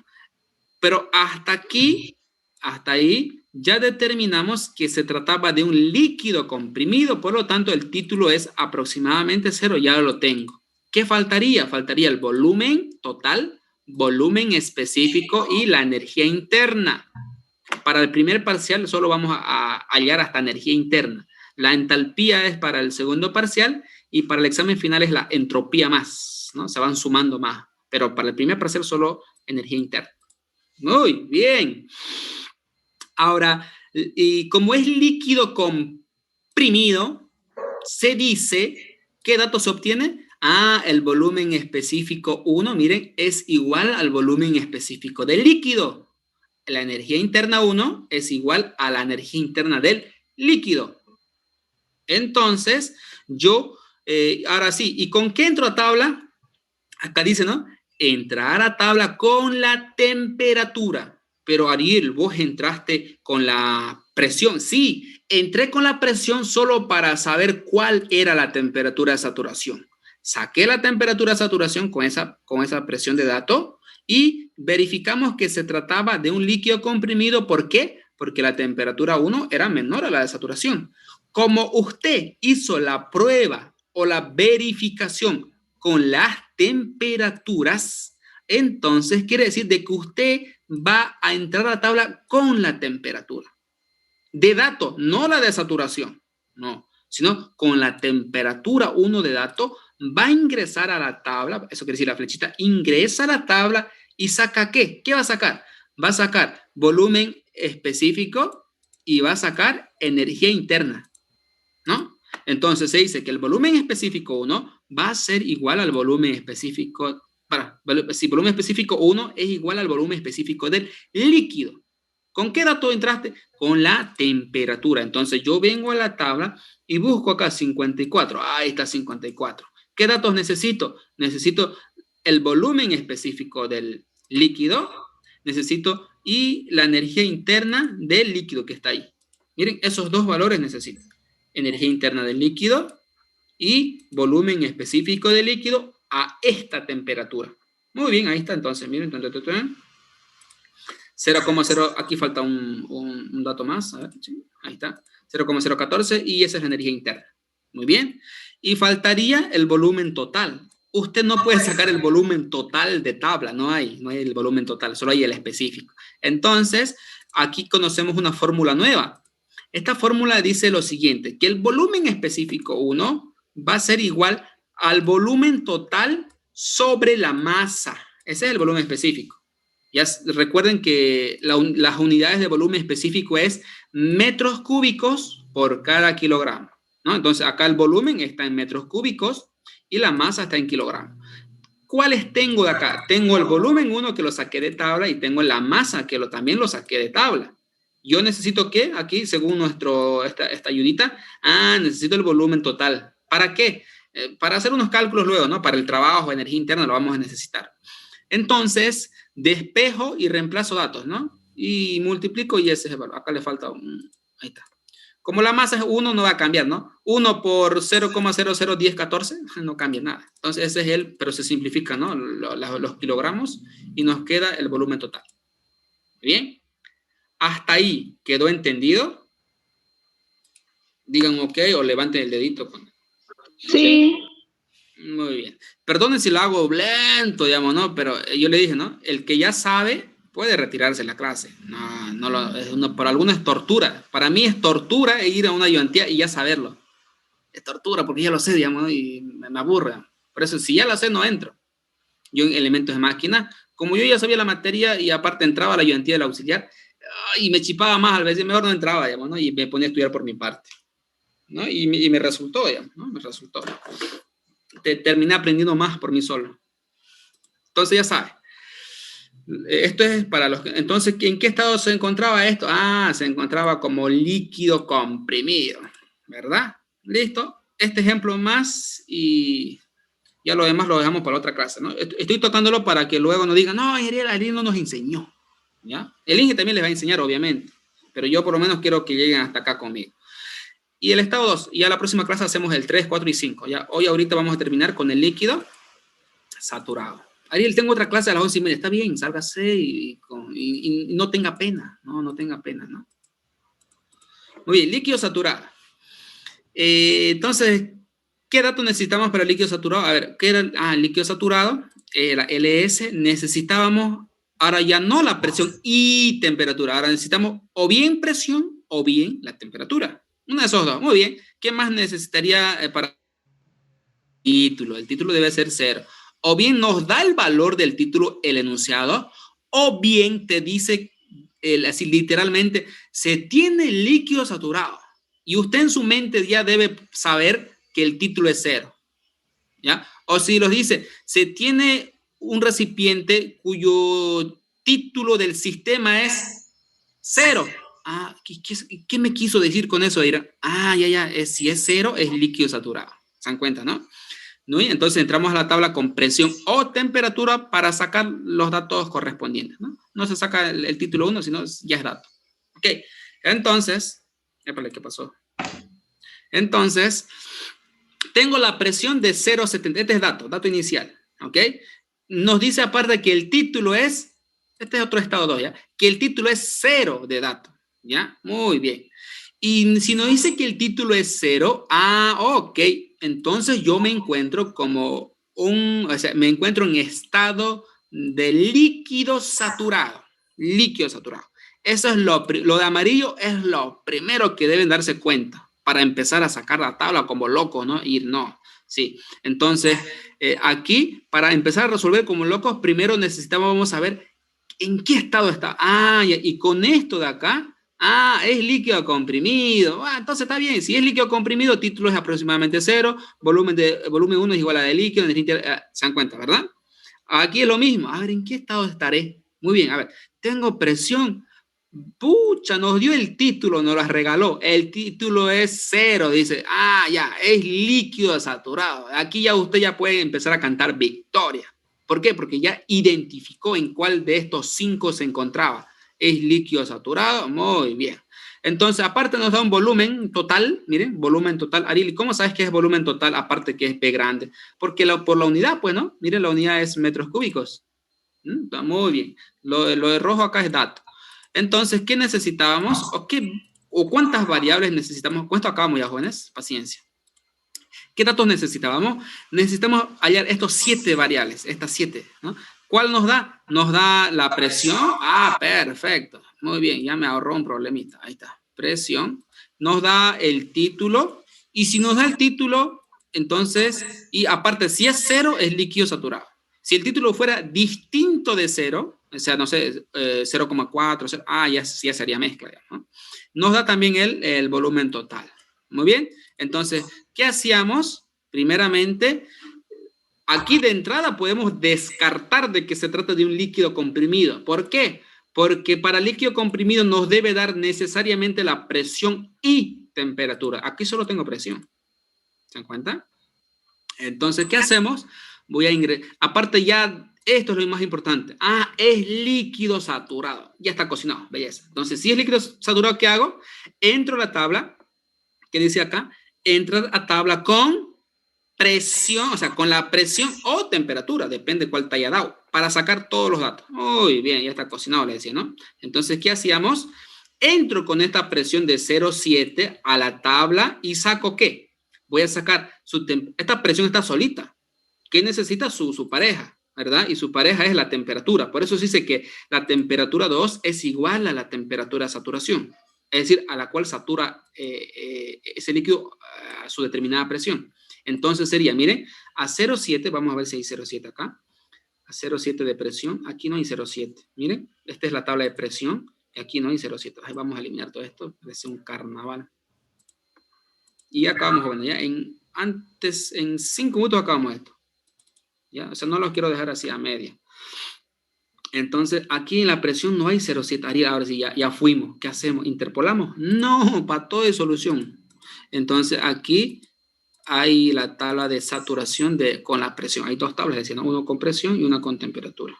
Pero hasta aquí, hasta ahí, ya determinamos que se trataba de un líquido comprimido, por lo tanto el título es aproximadamente 0, ya lo tengo. ¿Qué faltaría? Faltaría el volumen total, volumen específico y la energía interna. Para el primer parcial solo vamos a hallar hasta energía interna. La entalpía es para el segundo parcial y para el examen final es la entropía más, ¿no? Se van sumando más, pero para el primer parcial solo energía interna. Muy bien. Ahora, y como es líquido comprimido, se dice, ¿qué datos se obtiene? El volumen específico 1, miren, es igual al volumen específico del líquido. La energía interna 1 es igual a la energía interna del líquido. Entonces, yo, ahora sí, ¿y con qué entro a tabla? Acá dice, ¿no? Entrar a tabla con la temperatura. Pero Ariel, vos entraste con la presión. Sí, entré con la presión solo para saber cuál era la temperatura de saturación. Saqué la temperatura de saturación con esa presión de datos y verificamos que se trataba de un líquido comprimido. ¿Por qué? Porque la temperatura 1 era menor a la de saturación. Como usted hizo la prueba o la verificación con las temperaturas, entonces quiere decir de que usted va a entrar a la tabla con la temperatura de datos, no la de saturación, no, sino con la temperatura 1 de dato, va a ingresar a la tabla, eso quiere decir la flechita, ingresa a la tabla y saca ¿qué? ¿Qué va a sacar? Va a sacar volumen específico y va a sacar energía interna, ¿no? Entonces se dice que el volumen específico 1 va a ser igual al volumen específico, si volumen específico 1 es igual al volumen específico del líquido. ¿Con qué dato entraste? Con la temperatura. Entonces yo vengo a la tabla y busco acá 54. Ahí está 54. ¿Qué datos necesito? Necesito el volumen específico del líquido, necesito y la energía interna del líquido que está ahí. Miren, esos dos valores necesito. Energía interna del líquido y volumen específico del líquido a esta temperatura. Muy bien, ahí está entonces. Miren, 0,0, aquí falta un dato más, a ver, sí, ahí está, 0,014 y esa es la energía interna. Muy bien, y faltaría el volumen total. Usted no puede sacar el volumen total de tabla, no hay el volumen total, solo hay el específico. Entonces, aquí conocemos una fórmula nueva. Esta fórmula dice lo siguiente, que el volumen específico 1 va a ser igual al volumen total sobre la masa. Ese es el volumen específico. Ya recuerden que las unidades de volumen específico es metros cúbicos por cada kilogramo, ¿no? Entonces acá el volumen está en metros cúbicos y la masa está en kilogramos. ¿Cuáles tengo de acá? Tengo el volumen 1 que lo saqué de tabla y tengo la masa que también lo saqué de tabla. Yo necesito ¿qué? Aquí, según esta ayudita, necesito el volumen total. ¿Para qué? Para hacer unos cálculos luego, ¿no? Para el trabajo, energía interna, lo vamos a necesitar. Entonces, despejo y reemplazo datos, ¿no? Y multiplico y ese es el valor. Acá le falta ahí está. Como la masa es 1, no va a cambiar, ¿no? 1 por 0,001014 no cambia nada. Entonces, ese es pero se simplifica, ¿no? Los kilogramos y nos queda el volumen total. ¿Bien? ¿Hasta ahí quedó entendido? Digan ok o levanten el dedito. Sí. Muy bien. Perdonen si lo hago lento, digamos, ¿no? Pero yo le dije, ¿no? El que ya sabe puede retirarse de la clase. Por algunos es tortura. Para mí es tortura ir a una ayudantía y ya saberlo. Es tortura porque ya lo sé, digamos, ¿no? Y me aburre. Por eso, si ya lo sé, no entro. Yo en elementos de máquina, como yo ya sabía la materia y aparte entraba a la ayudantía del auxiliar, y me chipaba más, a veces mejor no entraba, digamos, ¿no? Y me ponía a estudiar por mi parte, ¿no? Y me resultó, digamos, ¿no? Me resultó. Terminé aprendiendo más por mí solo. Entonces ya sabes. Esto es para los que... Entonces, ¿en qué estado se encontraba esto? Se encontraba como líquido comprimido, ¿verdad? ¿Listo? Este ejemplo más y ya lo demás lo dejamos para otra clase, ¿no? Estoy tocándolo para que luego no digan, no, Ariel no nos enseñó, ¿ya? El Inge también les va a enseñar, obviamente, pero yo por lo menos quiero que lleguen hasta acá conmigo. Y el estado 2, ya la próxima clase hacemos el 3, 4 y 5. ¿Ya? Hoy ahorita vamos a terminar con el líquido saturado. Ariel, tengo otra clase a las 11:30. Está bien, sálgase y no tenga pena. No tenga pena, ¿no? Muy bien, líquido saturado. Entonces, ¿qué datos necesitamos para el líquido saturado? A ver, ¿qué era el líquido saturado? La LS. Necesitábamos, ahora ya no la presión y temperatura. Ahora necesitamos o bien presión o bien la temperatura. Uno de esos dos. Muy bien. ¿Qué más necesitaría para el título? El título debe ser 0. O bien nos da el valor del título el enunciado, o bien te dice, así literalmente, se tiene líquido saturado. Y usted en su mente ya debe saber que el título es 0. ¿Ya? O si los dice, se tiene un recipiente cuyo título del sistema es 0. ¿Qué me quiso decir con eso? Dirán, si es 0, es líquido saturado. ¿Se dan cuenta, no? ¿No? Entonces entramos a la tabla con presión o temperatura para sacar los datos correspondientes, ¿no? No se saca el título 1, sino ya es dato. Ok, entonces, ¿qué pasó? Entonces, tengo la presión de 0,70, este es dato inicial, ¿ok? Nos dice aparte que el título es, este es otro estado 2, ¿ya? Que el título es 0 de dato. ¿Ya? Muy bien. Y si nos dice que el título es 0, ok, entonces yo me encuentro me encuentro en estado de líquido saturado. Líquido saturado. Eso es lo de amarillo es lo primero que deben darse cuenta. para empezar a sacar la tabla como locos, ¿no? No. Sí. Entonces, aquí, para empezar a resolver como locos, primero necesitábamos saber en qué estado está. Y con esto de acá, es líquido comprimido. Entonces está bien. Si es líquido comprimido, título es aproximadamente 0, volumen 1 es igual a de líquido, se dan cuenta, ¿verdad? Aquí es lo mismo. A ver, ¿en qué estado estaré? Muy bien, a ver, tengo presión. Pucha, nos dio el título, nos las regaló. El título es 0, dice. Ya, es líquido saturado. Aquí ya usted ya puede empezar a cantar victoria. ¿Por qué? Porque ya identificó en cuál de estos 5 se encontraba. Es líquido saturado, muy bien. Entonces, aparte nos da un volumen total, miren, volumen total. Ariel, ¿cómo sabes que es volumen total aparte que es P grande? Porque por la unidad, pues, ¿no? Miren, la unidad es metros cúbicos. Está muy bien. Lo de rojo acá es dato. Entonces, ¿qué necesitábamos? ¿O cuántas variables necesitamos? Con esto acabamos ya, jóvenes. Paciencia. ¿Qué datos necesitábamos? Necesitamos hallar estos 7 variables, estas 7, ¿no? ¿Cuál nos da? Nos da la presión. Perfecto. Muy bien, ya me ahorró un problemita. Ahí está. Presión. Nos da el título. Y si nos da el título, entonces, y aparte, si es 0, es líquido saturado. Si el título fuera distinto de 0, o sea, no sé, 0,4, ya sería mezcla, ¿no? Nos da también el volumen total. Muy bien. Entonces, ¿qué hacíamos? Primeramente, aquí de entrada podemos descartar de que se trata de un líquido comprimido. ¿Por qué? Porque para líquido comprimido nos debe dar necesariamente la presión y temperatura. Aquí solo tengo presión. ¿Se dan cuenta? Entonces, ¿qué hacemos? Voy a ingresar. Aparte ya, esto es lo más importante. Es líquido saturado. Ya está cocinado. Belleza. Entonces, si es líquido saturado, ¿qué hago? Entro a la tabla. ¿Qué dice acá? Entra a tabla con presión, o sea, con la presión o temperatura, depende cuál te haya dado, para sacar todos los datos. Muy bien, ya está cocinado, le decía, ¿no? Entonces, ¿qué hacíamos? Entro con esta presión de 0,7 a la tabla y saco ¿qué? Voy a sacar esta presión está solita. ¿Qué necesita su pareja? ¿Verdad? Y su pareja es la temperatura. Por eso se dice que la temperatura 2 es igual a la temperatura de saturación. Es decir, a la cual satura ese líquido a su determinada presión. Entonces sería, miren, a 0,7, vamos a ver si hay 0,7 acá. A 0,7 de presión, aquí no hay 0,7. Miren, esta es la tabla de presión y aquí no hay 0,7. Ahí vamos a eliminar todo esto, parece un carnaval. Y ya acabamos, jóvenes, ya en 5 minutos acabamos esto. ¿Ya? O sea, no los quiero dejar así a media. Entonces, aquí en la presión no hay 0,7. Ariel, ahora sí, ya fuimos. ¿Qué hacemos? ¿Interpolamos? No, para todo es solución. Entonces, aquí hay la tabla de saturación con la presión. Hay 2 tablas, decía, ¿no? Una con presión y una con temperatura.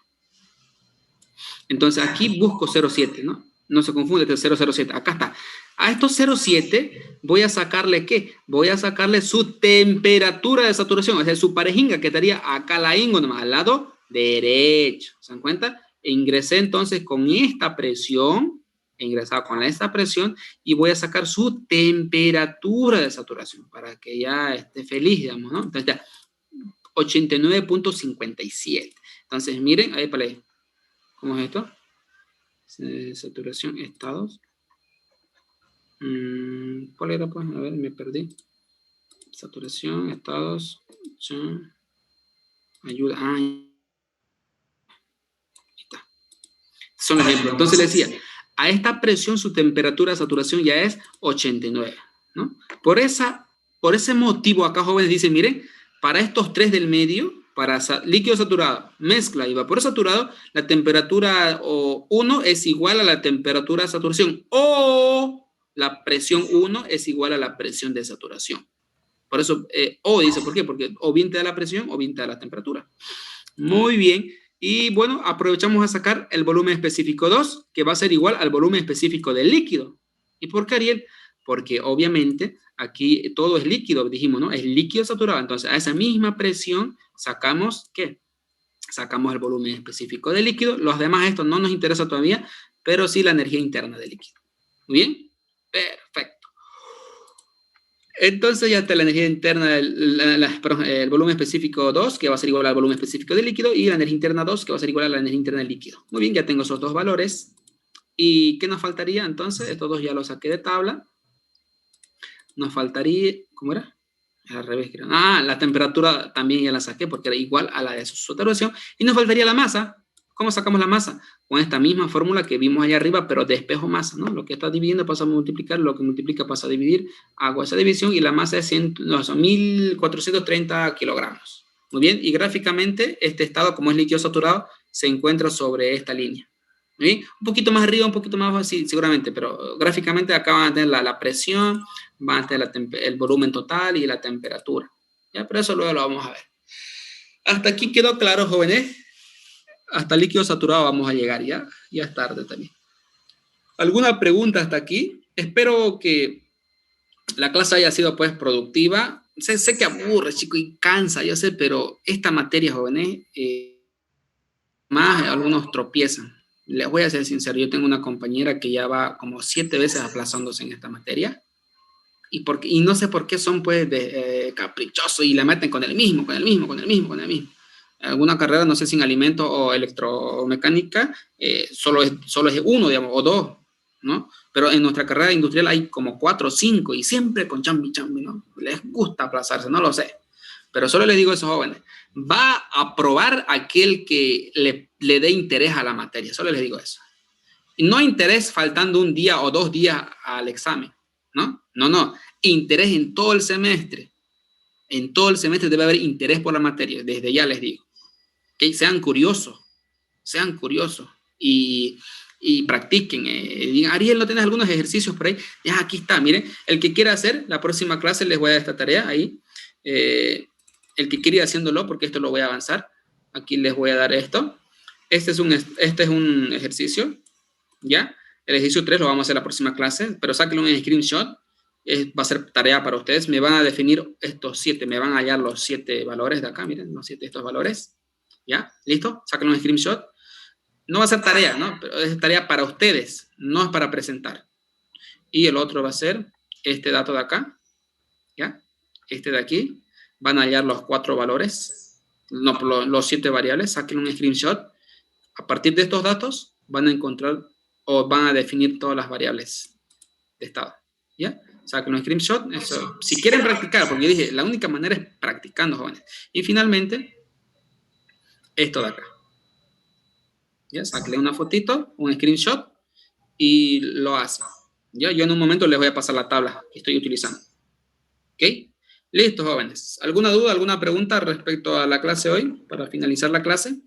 Entonces, aquí busco 0,7, ¿no? No se confunde, este 0,07. Acá está. A estos 0,7 voy a sacarle ¿qué? Voy a sacarle su temperatura de saturación, o sea, su parejinga que estaría acá la ingo nomás, al lado derecho. ¿Se dan cuenta? Ingresé entonces con esta presión, y voy a sacar su temperatura de saturación para que ya esté feliz, digamos, ¿no? Entonces ya, 89.57. Entonces, miren, ahí para ahí. ¿Cómo es esto? Saturación, estados. ¿Cuál era? Pues, a ver, me perdí. Saturación, estados. Ayuda. Ahí está. Son ejemplos. Entonces le decía, a esta presión su temperatura de saturación ya es 89, ¿no? Por ese motivo acá, jóvenes, dicen, miren, para estos 3 del medio, para líquido saturado, mezcla y vapor saturado, la temperatura 1 es igual a la temperatura de saturación o la presión 1 es igual a la presión de saturación. Por eso, dice, ¿por qué? Porque o bien te da la presión o bien te da la temperatura. Muy bien. Y bueno, aprovechamos a sacar el volumen específico 2, que va a ser igual al volumen específico del líquido. ¿Y por qué, Ariel? Porque obviamente aquí todo es líquido, dijimos, ¿no? Es líquido saturado. Entonces, a esa misma presión sacamos, ¿qué? Sacamos el volumen específico del líquido. Los demás, esto no nos interesa todavía, pero sí la energía interna del líquido. ¿Muy bien? Perfecto. Entonces ya está la energía interna, el volumen específico 2, que va a ser igual al volumen específico del líquido, y la energía interna 2, que va a ser igual a la energía interna del líquido. Muy bien, ya tengo esos 2 valores. ¿Y qué nos faltaría entonces? Estos 2 ya los saqué de tabla. nos faltaría, ¿cómo era? Al revés, creo. La temperatura también ya la saqué porque era igual a la de su observación. Y nos faltaría la masa. ¿Cómo sacamos la masa? Con esta misma fórmula que vimos allá arriba, pero de espejo masa, ¿no? Lo que está dividiendo pasa a multiplicar, lo que multiplica pasa a dividir. Hago esa división y la masa es 1430 kilogramos. Muy bien, y gráficamente este estado, como es líquido saturado, se encuentra sobre esta línea. ¿Sí? Un poquito más arriba, un poquito más abajo, sí, seguramente, pero gráficamente acá van a tener la presión, van a tener el volumen total y la temperatura. ¿Ya? Pero eso luego lo vamos a ver. Hasta aquí quedó claro, jóvenes. Hasta líquido saturado vamos a llegar, ya es tarde también. ¿Alguna pregunta hasta aquí? Espero que la clase haya sido pues productiva. Sé que aburre, chico, y cansa, yo sé, pero esta materia, jóvenes, más algunos tropiezan. Les voy a ser sincero, yo tengo una compañera que ya va como 7 veces aplazándose en esta materia y no sé por qué son pues caprichosos y la meten con el mismo. Alguna carrera, no sé si en alimentos o electromecánica, solo es uno, digamos, o dos, ¿no? Pero en nuestra carrera industrial hay como 4 o 5 y siempre con chambi, ¿no? Les gusta aplazarse, no lo sé. Pero solo les digo a esos jóvenes, va a aprobar aquel que le dé interés a la materia, solo les digo eso. Y no interés faltando un día o 2 días al examen, ¿no? No, interés en todo el semestre. En todo el semestre debe haber interés por la materia, desde ya les digo. ¿Okay? Sean curiosos y practiquen. Digan, Ariel, ¿no tienes algunos ejercicios por ahí? Ya, aquí está, miren, el que quiera hacer, la próxima clase les voy a dar esta tarea ahí. El que quiera ir haciéndolo, porque esto lo voy a avanzar. Aquí les voy a dar esto. Este es un ejercicio, ¿ya? El ejercicio 3 lo vamos a hacer la próxima clase, pero sáquenlo en screenshot. Va a ser tarea para ustedes. Me van a definir estos 7, me van a hallar los 7 valores de acá, miren, los 7 estos valores. ¿Ya? ¿Listo? Sáquenlo en screenshot. No va a ser tarea, ¿no? Pero es tarea para ustedes, no es para presentar. Y el otro va a ser este dato de acá, ¿ya? Este de aquí. Van a hallar los 4 valores, no, los 7 variables, saquen un screenshot. A partir de estos datos van a encontrar o van a definir todas las variables de estado, ¿ya? Saquen un screenshot, eso. Si quieren practicar, porque yo dije, la única manera es practicando, jóvenes. Y finalmente, esto de acá. ¿Ya? Sáquenle una fotito, un screenshot y lo hacen. ¿Ya? Yo en un momento les voy a pasar la tabla que estoy utilizando. ¿Ok? Listo, jóvenes. ¿Alguna duda, alguna pregunta respecto a la clase hoy, para finalizar la clase?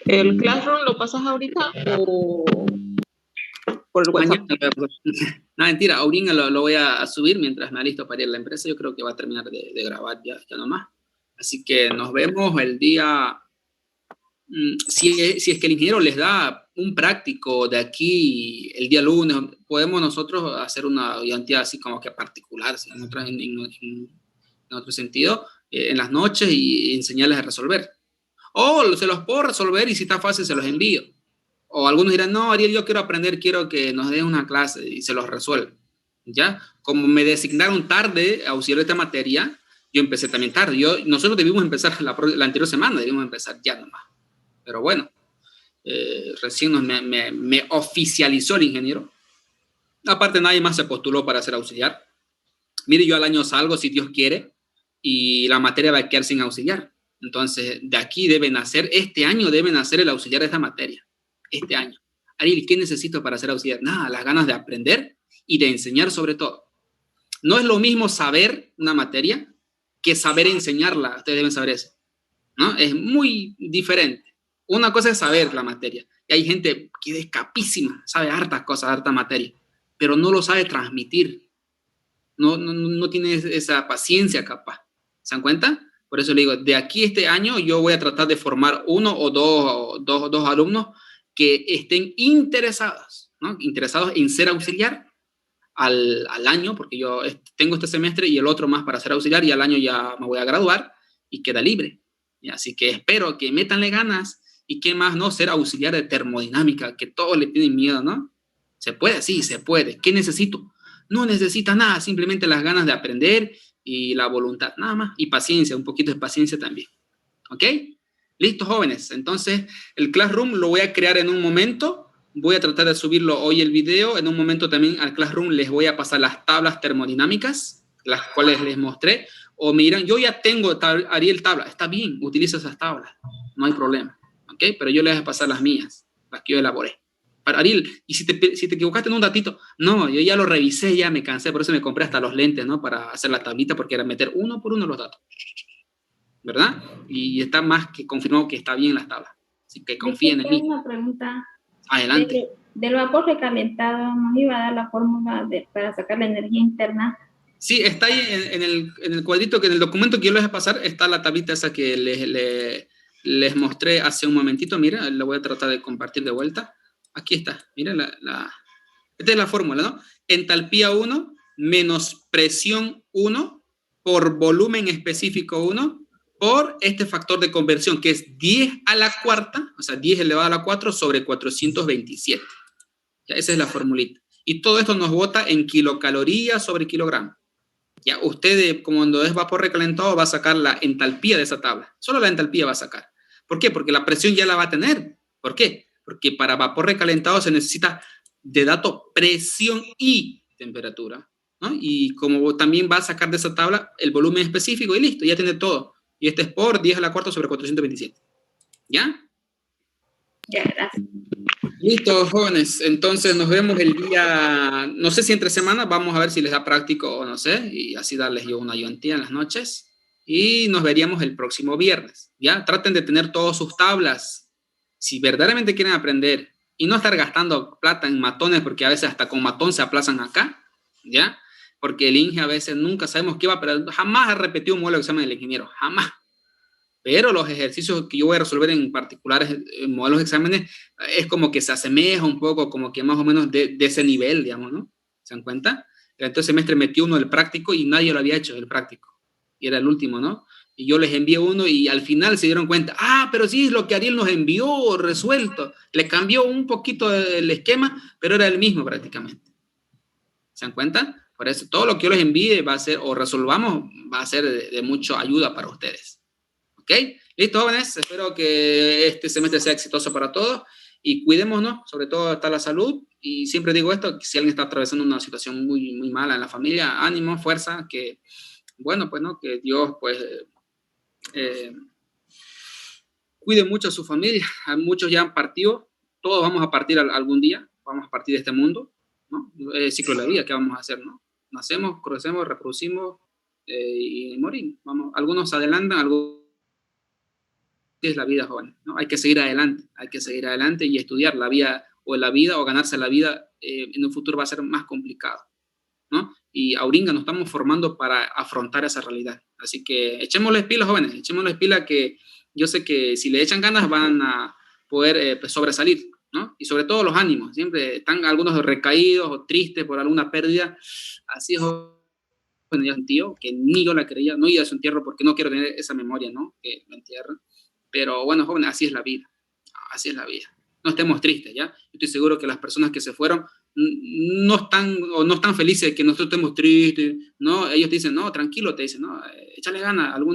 ¿El Classroom lo pasas ahorita o por el WhatsApp? No, mentira, ahorita lo voy a subir mientras me alisto para ir a la empresa. Yo creo que va a terminar de grabar ya nomás. Así que nos vemos el día... Si es que el ingeniero les da un práctico de aquí el día lunes, podemos nosotros hacer una ayudantía así como que particular, ¿sí? en otro sentido, en las noches y enseñarles a resolver. O se los puedo resolver y si está fácil se los envío. O algunos dirán, no, Ariel, yo quiero aprender, quiero que nos den una clase y se los resuelvo. ¿Ya? Como me designaron tarde a auxiliar esta materia, yo empecé también tarde. Nosotros debimos empezar la anterior semana, debimos empezar ya nomás. Pero bueno, recién me oficializó el ingeniero. Aparte, nadie más se postuló para ser auxiliar. Mire, yo al año salgo, si Dios quiere, y la materia va a quedar sin auxiliar. Entonces, de aquí este año deben hacer el auxiliar de esta materia. Este año. Ariel, ¿qué necesito para ser auxiliar? Nada, las ganas de aprender y de enseñar sobre todo. No es lo mismo saber una materia que saber enseñarla. Ustedes deben saber eso, ¿no? Es muy diferente. Una cosa es saber la materia. Y hay gente que es capísima, sabe hartas cosas, harta materia, pero no lo sabe transmitir. No tiene esa paciencia capaz. ¿Se dan cuenta? Por eso le digo, de aquí este año yo voy a tratar de formar uno o dos alumnos que estén interesados, ¿no? Interesados en ser auxiliar al año, porque yo tengo este semestre y el otro más para ser auxiliar y al año ya me voy a graduar y queda libre. Y así que espero que métanle ganas. ¿Y qué más, no? Ser auxiliar de termodinámica, que todos le tienen miedo, ¿no? ¿Se puede? Sí, se puede. ¿Qué necesito? No necesitas nada, simplemente las ganas de aprender y la voluntad, nada más. Y paciencia, un poquito de paciencia también. ¿Ok? Listo, jóvenes. Entonces, el Classroom lo voy a crear en un momento. Voy a tratar de subirlo hoy el video. En un momento también al Classroom les voy a pasar las tablas termodinámicas, las cuales les mostré. O me dirán, yo ya tengo Ariel tabla. Está bien, utiliza esas tablas. No hay problema. ¿Ok? Pero yo les voy a pasar las mías, las que yo elaboré. Para Ariel, y si te equivocaste en un datito, no, yo ya lo revisé, ya me cansé, por eso me compré hasta los lentes, ¿no? Para hacer la tablita, porque era meter uno por uno los datos. ¿Verdad? Y está más que confirmado que está bien las tablas. Así que confíen en mí. Una pregunta. Adelante. Del vapor recalentado, ¿nos iba a dar la fórmula para sacar la energía interna? Sí, está ahí en el cuadrito, que en el documento que yo les voy a pasar, está la tablita esa que les mostré hace un momentito. Mira, la voy a tratar de compartir de vuelta. Aquí está, mira, esta es la fórmula, ¿no? Entalpía 1 menos presión 1 por volumen específico 1 por este factor de conversión, que es 10 a la cuarta, o sea, 10 elevado a la 4 sobre 427. Ya, esa es la formulita. Y todo esto nos bota en kilocalorías sobre kilogramo. Ya, usted, cuando es vapor recalentado, va a sacar la entalpía de esa tabla. Solo la entalpía va a sacar. ¿Por qué? Porque la presión ya la va a tener. ¿Por qué? Porque para vapor recalentado se necesita de dato presión y temperatura, ¿no? Y como también va a sacar de esa tabla el volumen específico y listo, ya tiene todo. Y este es por 10 a la cuarta sobre 427. ¿Ya? Ya, gracias. Listo, jóvenes. Entonces nos vemos el día, no sé si entre semana, vamos a ver si les da práctico o no sé, y así darles yo una ayudantía en las noches. Y nos veríamos el próximo viernes. ¿Ya? Traten de tener todas sus tablas. Si verdaderamente quieren aprender y no estar gastando plata en matones, porque a veces hasta con matón se aplazan acá, ¿ya? Porque el INGE a veces nunca sabemos qué va, pero jamás ha repetido un modelo de examen del ingeniero, jamás. Pero los ejercicios que yo voy a resolver en particulares modelos de exámenes es como que se asemeja un poco, como que más o menos de ese nivel, digamos, ¿no? ¿Se dan cuenta? Entonces semestre metió uno el práctico y nadie lo había hecho, el práctico. Y era el último, ¿no? Y yo les envié uno y al final se dieron cuenta, pero sí es lo que Ariel nos envió resuelto. Le cambió un poquito el esquema, pero era el mismo prácticamente. ¿Se dan cuenta? Por eso todo lo que yo les envíe va a ser, o resolvamos, va a ser de mucha ayuda para ustedes. ¿Ok? Listo, jóvenes. Espero que este semestre sea exitoso para todos y cuidémonos, sobre todo está la salud. Y siempre digo esto, que si alguien está atravesando una situación muy, muy mala en la familia, ánimo, fuerza, que, bueno, pues, ¿no? Que Dios, pues, cuide mucho a su familia. Muchos ya han partido, todos vamos a partir algún día, vamos a partir de este mundo, ¿no? El ciclo de la vida, ¿qué vamos a hacer, no? Nacemos, crecemos, reproducimos y morimos. Vamos, algunos se adelantan, algunos es la vida, joven, ¿no? Hay que seguir adelante y estudiar la vida o ganarse la vida en un futuro va a ser más complicado, ¿no? Y Auringa nos estamos formando para afrontar esa realidad. Así que echémosles pilas, jóvenes, echémosles pilas, que yo sé que si le echan ganas van a poder pues, sobresalir, ¿no? Y sobre todo los ánimos, siempre están algunos recaídos o tristes por alguna pérdida, así es. Bueno, ya un tío que ni yo la creía, no iba a su entierro porque no quiero tener esa memoria, ¿no? Que me entierran. Pero bueno, jóvenes, así es la vida. Así es la vida. No estemos tristes, ¿ya? Yo estoy seguro que las personas que se fueron no están felices de que nosotros estemos tristes, ¿no? Ellos te dicen, no, tranquilo, te dicen, no, échale ganas, algún día